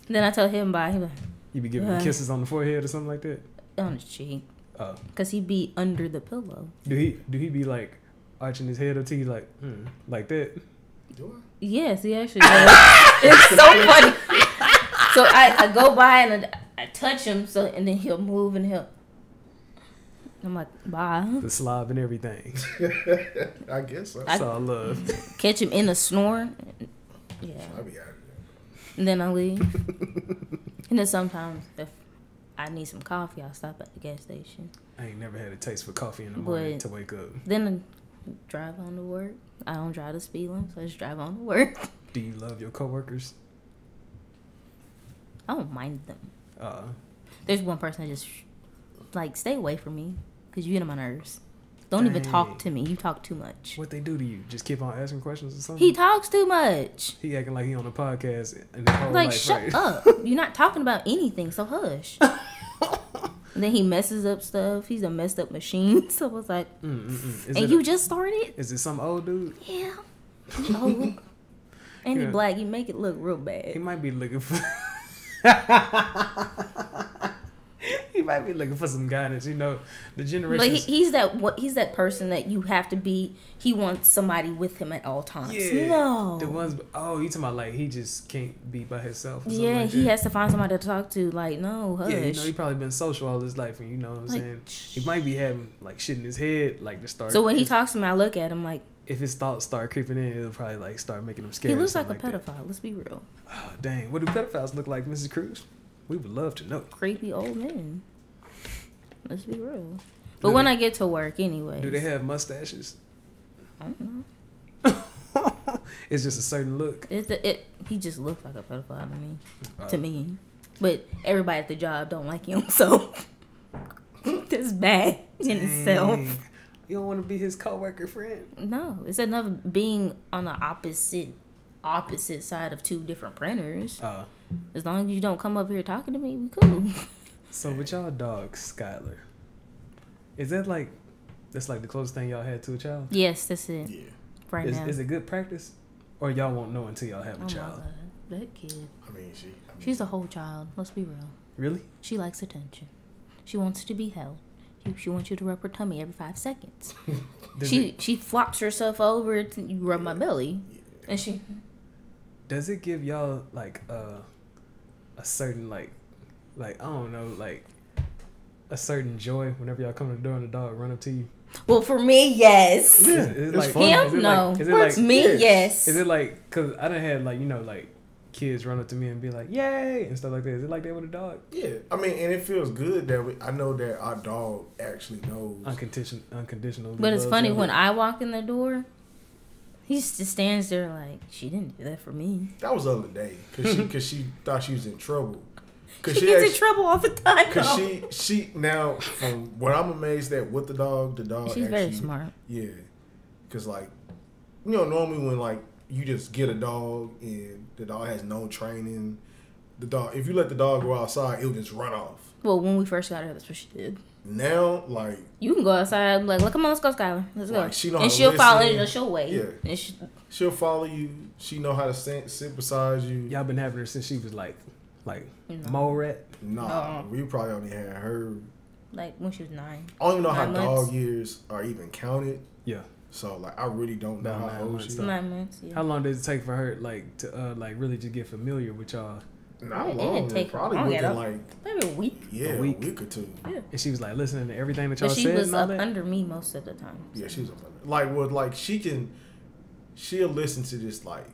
Then I tell him bye. He like, you be giving him kisses on the forehead or something like that? On the cheek. Oh. Because he be under the pillow. Do he be like arching his head up to you like that? Do I? Yes, he actually does. It's so funny. So I go by and I touch him, and then he'll move and I'm like, bye. The slob and everything. I guess so. That's all love. Catch him in a snore. Yeah. I'll be out of there. And then I leave. And then sometimes if I need some coffee, I'll stop at the gas station. I ain't never had a taste for coffee in the morning to wake up. Then I drive on to work. I don't drive the speed limit, so I just drive on to work. Do you love your coworkers? I don't mind them. There's one person that just like, stay away from me because you get on my nerves. Don't even talk to me. You talk too much. What they do to you? Just keep on asking questions or something? He talks too much. He acting like he on a podcast and his whole Like, life, shut right? up. You're not talking about anything, so hush. And then he messes up stuff. He's a messed up machine. So I was like, you just started? Is it some old dude? Yeah. Old. And he black. You make it look real bad. He might be looking for... He might be looking for some guidance, the generation. But he's that person that you have to be. He wants somebody with him at all times. Yeah, no, the ones. Oh, you talking about like he just can't be by himself? Or yeah, like he that. has to find somebody to talk to. Like, no, hush. Yeah, he probably been social all his life, and you know what I'm saying. He might be having like shit in his head, like to start. So when he talks to me, I look at him like. If his thoughts start creeping in, it'll probably like start making him scared. He looks like a pedophile. pedophile. Let's be real. Oh, dang, what do pedophiles look like, Mrs. Kruzz? We would love to know. Creepy old men. Let's be real. But when I get to work anyway. Do they have mustaches? I don't know. It's just a certain look. He just looks like a pedophile to me. But everybody at the job don't like him, so that's bad in itself. You don't want to be his coworker friend? No. It's enough being on the opposite side of two different printers. As long as you don't come up here talking to me, we cool. So with y'all dogs, Skylar, is that like that's like the closest thing y'all had to a child? Yes, that's it. Yeah. Right now. Is it good practice, or y'all won't know until y'all have a child? My God. That kid. She's a whole child. Let's be real. Really? She likes attention. She wants to be held. She wants you to rub her tummy every 5 seconds. She flops herself over to you rub my belly, and she. Does it give y'all like a certain like I don't know, like a certain joy whenever y'all come to the door and the dog run up to you? Well, for me, yes. Is it like him? No. For me, yes. Is it like, cause I done had like like kids run up to me and be like, "Yay!" and stuff like that. Is it like that with a dog? Yeah, I mean, and it feels good that I know that our dog actually knows unconditional. But it's funny when I walk in the door. He just stands there like, she didn't do that for me. That was the other day, cause she thought she was in trouble. She gets in trouble all the time. Cause she now, from what I'm amazed at with the dog she's actually, very smart. Yeah, cause like, normally when like you just get a dog and the dog has no training, if you let the dog go outside, it'll just run off. Well, when we first got her, that's what she did. Now, like, you can go outside, like, look, come on, let's go, Skylar, let's go. Like, she'll follow you. She'll wait. Yeah, and she'll follow you. She know how to sit beside you. Y'all been having her since she was like mole rat. Nah, we probably only had her like when she was 9. I don't even know how months. dog years are even counted. Yeah. So like, I really don't know how old she is. 9 months. Yeah. How long did it take for her like to like really just get familiar with y'all? Not long. Probably within like maybe a week. Yeah, a week or two. Yeah. And she was like listening to everything that y'all said. She was and all up that? under me most of the time. So. Yeah, she was up under. She'll listen to just like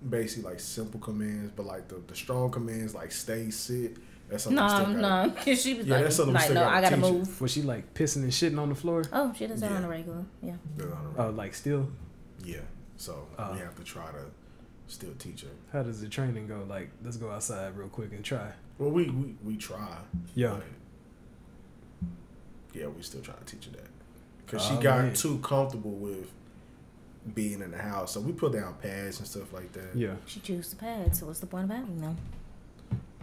basically like simple commands, but like the strong commands like stay, sit. That's something. No, because she was like, no, I gotta move. Was she like pissing and shitting on the floor? Oh, she does that on a regular. Yeah. Oh, like still. Yeah. So we have to try to still teach her. How does the training go? Like, let's go outside real quick and try. Well, we try. Yeah. But yeah, we still try to teach her that. Because she got too comfortable with being in the house. So we put down pads and stuff like that. Yeah. She chose the pads, so what's the point of having them?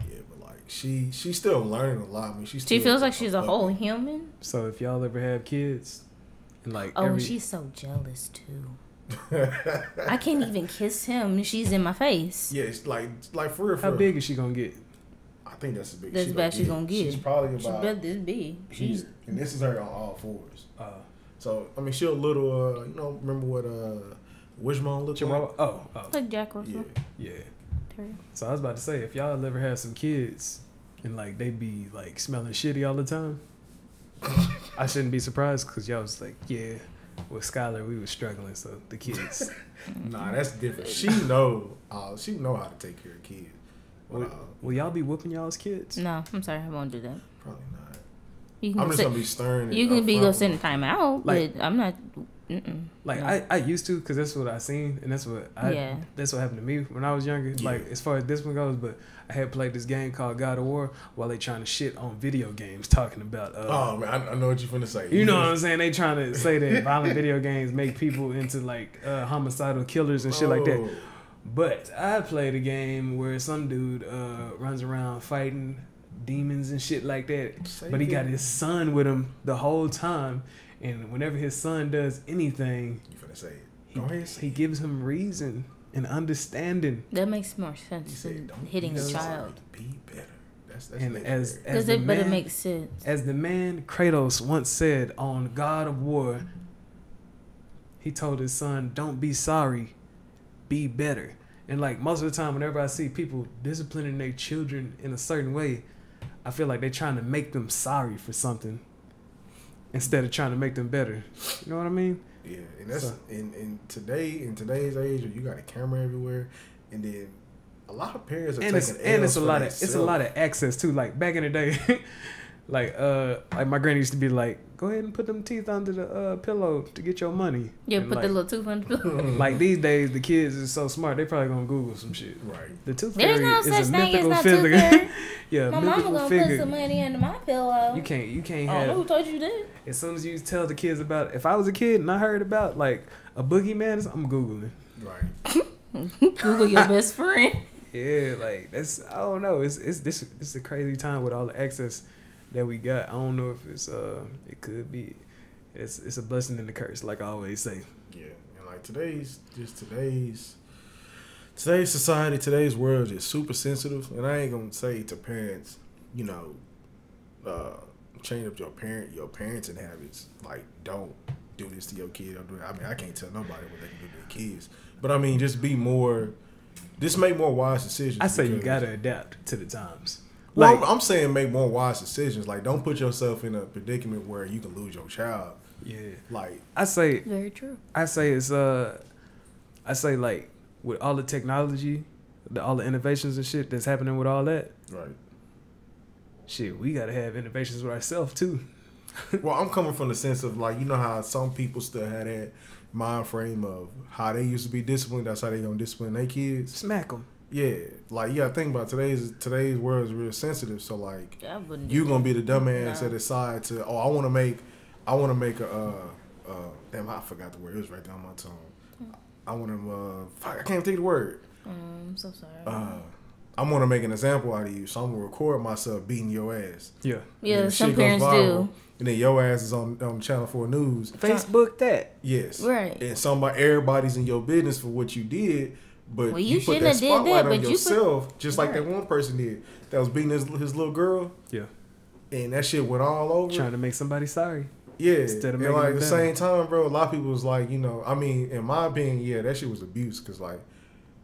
Yeah, but like she's still learning a lot. I mean, She feels like she's a whole human. So if y'all ever have kids, and like she's so jealous too. I can't even kiss him. She's in my face. Yeah, it's like for real. How big is she gonna get? I think that's the biggest. That's the best she's gonna get. She's probably about. She better this big. And this is her on all fours. So I mean, she's a little. Remember what Wishbone looked like? Oh. Like Jack Russell. Yeah. So I was about to say, if y'all ever have some kids and like they be like smelling shitty all the time, I shouldn't be surprised because y'all was like, yeah, with Skylar we was struggling, so the kids. Nah, that's different. She know how to take care of kids. Will y'all be whooping y'all's kids? No, I'm sorry, I won't do that. Probably not. I'm just gonna be stern. You can go send a time out, like, but I'm not. Like no. I used to, because that's what I seen, and that's what happened to me when I was younger. Yeah. Like as far as this one goes, but I had played this game called God of War while they trying to shit on video games, talking about. Oh man, I know what you're finna say. You know what I'm saying? They trying to say that violent video games make people into like homicidal killers and shit like that. But I played a game where some dude runs around fighting demons and shit like that, but he got his son with him the whole time. And whenever his son does anything, you finna say it. He gives him reason and understanding. That makes more sense than hitting a child. Be better. That's and but it makes sense. As the man Kratos once said on God of War, he told his son, "Don't be sorry, be better." And like most of the time, whenever I see people disciplining their children in a certain way, I feel like they're trying to make them sorry for something instead of trying to make them better. You know what I mean? Yeah, and that's in today's age, you got a camera everywhere, and then a lot of parents are taking L's it's a lot of access too. Like back in the day, like my granny used to be like, "Go ahead and put them teeth under the pillow to get your money." Yeah, and put the little tooth under the pillow. Like these days, the kids are so smart; they probably gonna Google some shit. Right. The tooth There's fairy no is such a thing mythical as figure. Tooth fairy. Yeah, my mythical mama gonna figure. put some money under my pillow. You can't I have. don't know who told you that. As soon as you tell the kids about, if I was a kid and I heard about like a boogeyman, I'm Googling. Right. Google your best friend. Yeah, like that's, I don't know. It's a crazy time with all the access that we got. I don't know if it's it could be, it's a blessing and a curse, like I always say. Yeah, and like today's society, today's world is super sensitive, and I ain't gonna say to parents, change up your parenting habits. Like, don't do this to your kid. Don't do it. I mean, I can't tell nobody what they can do to their kids, but I mean, just make more wise decisions. I say you gotta adapt to the times. Well, Like, I'm saying make more wise decisions. Like, don't put yourself in a predicament where you can lose your child. Yeah. Like, I say Very true. I say like with all the technology, all the innovations and shit that's happening with all that. right. Shit, we gotta have innovations with ourselves too. Well, I'm coming from the sense of like, you know how some people still had that mind frame of how they used to be disciplined. That's how they gonna discipline their kids. Smack them. Yeah, like you gotta think about today's world is real sensitive. So like, I wouldn't you do gonna that. be the dumbass No. that decide to I want to make a damn, I forgot the word. It was right down my tongue. I want to I can't think of the word. I'm so sorry. I'm gonna make an example out of you, so I'm gonna record myself beating your ass. Yeah. Yeah, And some shit goes parents viral, do. And then your ass is on Channel 4 News. Facebook that. Yes. Right. And everybody's in your business for what you did, but Well, you you put shouldn't that have did that, spotlight but on you yourself, just like Right. that one person did that was beating his little girl, Yeah. and that shit went all over. Trying to make somebody sorry. Yeah. instead of and making like it at the better. same time, bro, a lot of people was like, I mean, in my opinion, yeah, that shit was abuse, because like,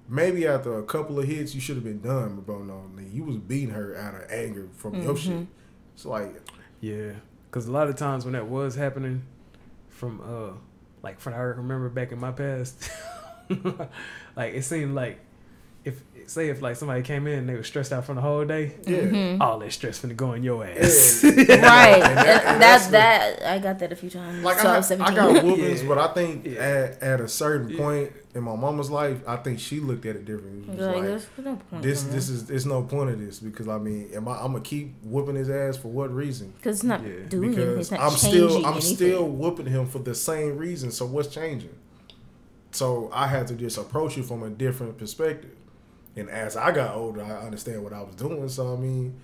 maybe after a couple of hits, you should have been done, but bro, no, you was beating her out of anger from your shit. It's like, Yeah. Because a lot of times when that was happening, from what I remember back in my past, like it seemed like if like somebody came in and they were stressed out from the whole day, all that stress finna go in your ass. Right. That's that. I got that a few times. Like so I got whoopings, but I think at a certain point in my mama's life, I think she looked at it differently. There's no point. There's no point of this because I mean, I'm gonna keep whooping his ass for what reason? Because it's not doing anything. It's not I'm changing still whooping him for the same reason. So what's changing? So I had to just approach it from a different perspective. And as I got older, I understand what I was doing. So I mean,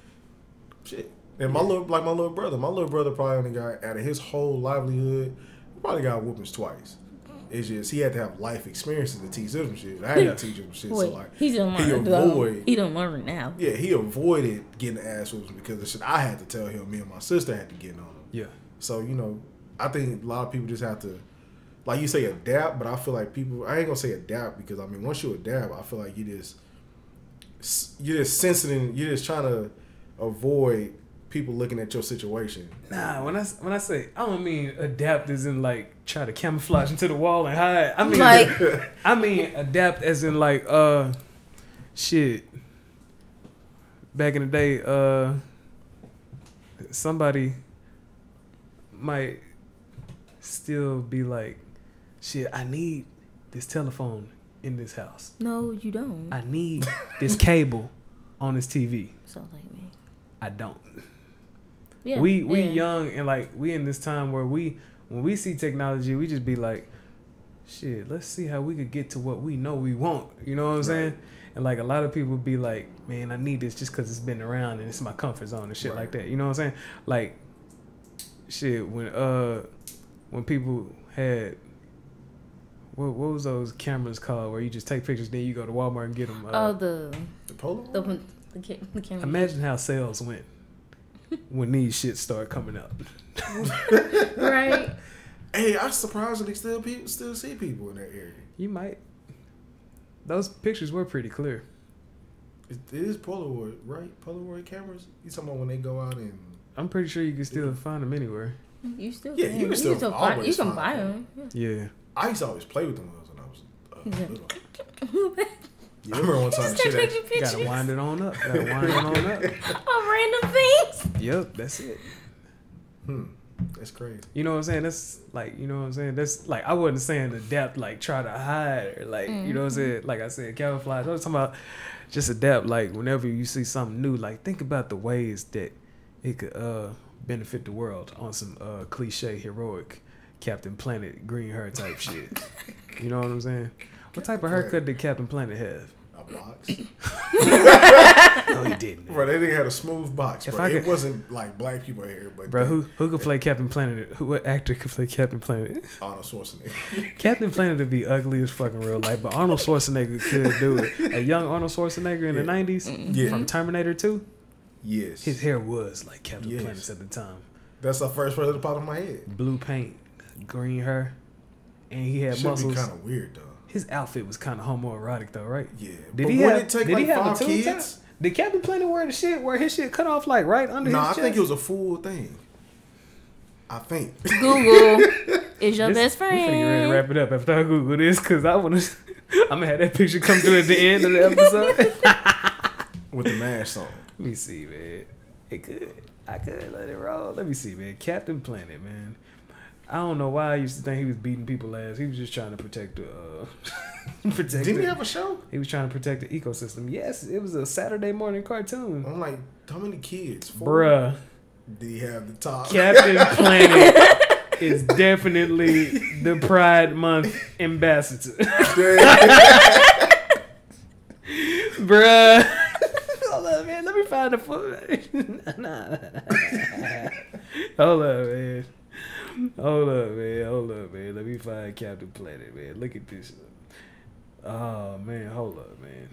shit. And my little brother probably only got out of his whole livelihood, he probably got whoopings twice. It's just he had to have life experiences to teach him some shit. I had to teach him shit. Wait, so like he don't learn now. Yeah, he avoided getting ass whoopings because the shit I had to tell him. Me and my sister had to get on him. Yeah. So I think a lot of people just have to, like you say, adapt. But I feel like I ain't gonna say adapt because I mean once you adapt, I feel like you're just sensitive. You're just trying to avoid people looking at your situation. Nah, when I say I don't mean adapt as in like try to camouflage into the wall and hide. I mean like I mean adapt as in like shit. Back in the day, somebody might still be like, shit, I need this telephone in this house. No, you don't. I need this cable on this TV. Sounds like me. I don't. Yeah, we young and like we in this time where when we see technology, we just be like, shit, let's see how we could get to what we know we want. You know what I'm saying? And like a lot of people be like, man, I need this just because it's been around and it's my comfort zone and shit like that. You know what I'm saying? Like, shit, when people had what was those cameras called where you just take pictures, then you go to Walmart and get them? The Polaroid? The camera. Imagine how sales went when these shit start coming up. Right. Hey, I surprisingly still see people in that area. You might. Those pictures were pretty clear. It is Polaroid, right? Polaroid cameras? You talking about when they go out and... I'm pretty sure you can still find them anywhere. You still can. You can buy them. Yeah. I used to always play with them when I was little. I remember one time shit. Gotta wind it on up. On random things. Yep, that's it. That's crazy. You know what I'm saying? That's like, you know what I'm saying? That's like, I wasn't saying adapt, like try to hide or like, you know what I'm saying? Like I said, camouflage. I was talking about just adapt. Like whenever you see something new, like think about the ways that it could benefit the world on some cliche, heroic Captain Planet, green hair type shit. You know what I'm saying? What type of haircut did Captain Planet have? A box. No, he didn't. Bro, they didn't have a smooth box, bro. It wasn't like black people hair, but bro, who could play Captain Planet? What actor could play Captain Planet? Arnold Schwarzenegger. Captain Planet would be ugly as fucking real life, but Arnold Schwarzenegger could do it. A young Arnold Schwarzenegger in the 90s from Terminator 2. Yes, his hair was like Captain Planet's at the time. That's the first person that popped in my head. Blue paint, green hair, and he had muscles. Should be kind of weird though. His outfit was kind of homoerotic though, right? Yeah. Did he have 5 kids? Did Captain Planet wear the shit where his shit cut off like right under his chest? No, I think it was a full thing. I think. Google is your best friend. We're finna get ready to wrap it up after I Google this because I'm gonna have that picture come through at the end of the episode. With the mask on. Let me see, man. I could let it roll. Let me see, man. Captain Planet, man. I don't know why I used to think he was beating people's ass. He was just trying to protect the Didn't he have a show? He was trying to protect the ecosystem. Yes, it was a Saturday morning cartoon. I'm like, how many kids? 4? Bruh. Did he have the top? Captain Planet is definitely the Pride Month ambassador. Bruh. Hold up, man. Let me find the foot. Hold up, man. Let me find Captain Planet, man. Look at this. Oh, man. Hold up, man.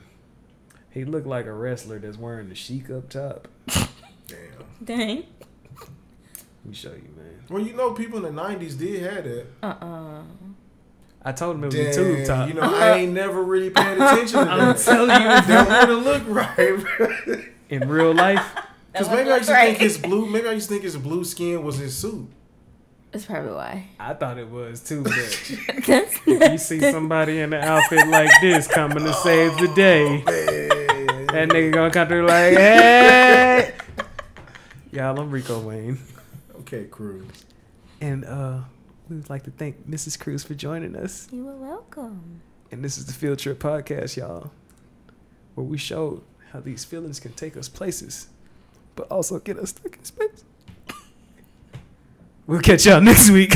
He looked like a wrestler that's wearing the chic up top. Dang. Let me show you, man. Well, you know, people in the 90s did have that. I told him it was a tube top. You know, I ain't never really paid attention to that. I'm telling you, that wouldn't look right. In real life. Because maybe I used to think his blue skin was his suit. That's probably why. I thought it was too, but if you see somebody in an outfit like this coming to save the day, that nigga gonna come through like, hey! Y'all, I'm Rico Wayne. Okay, Kruzz. And we would like to thank Mrs. Kruzz for joining us. You are welcome. And this is the Feeltrip podcast, y'all, where we showed how these feelings can take us places, but also get us stuck in space. We'll catch y'all next week.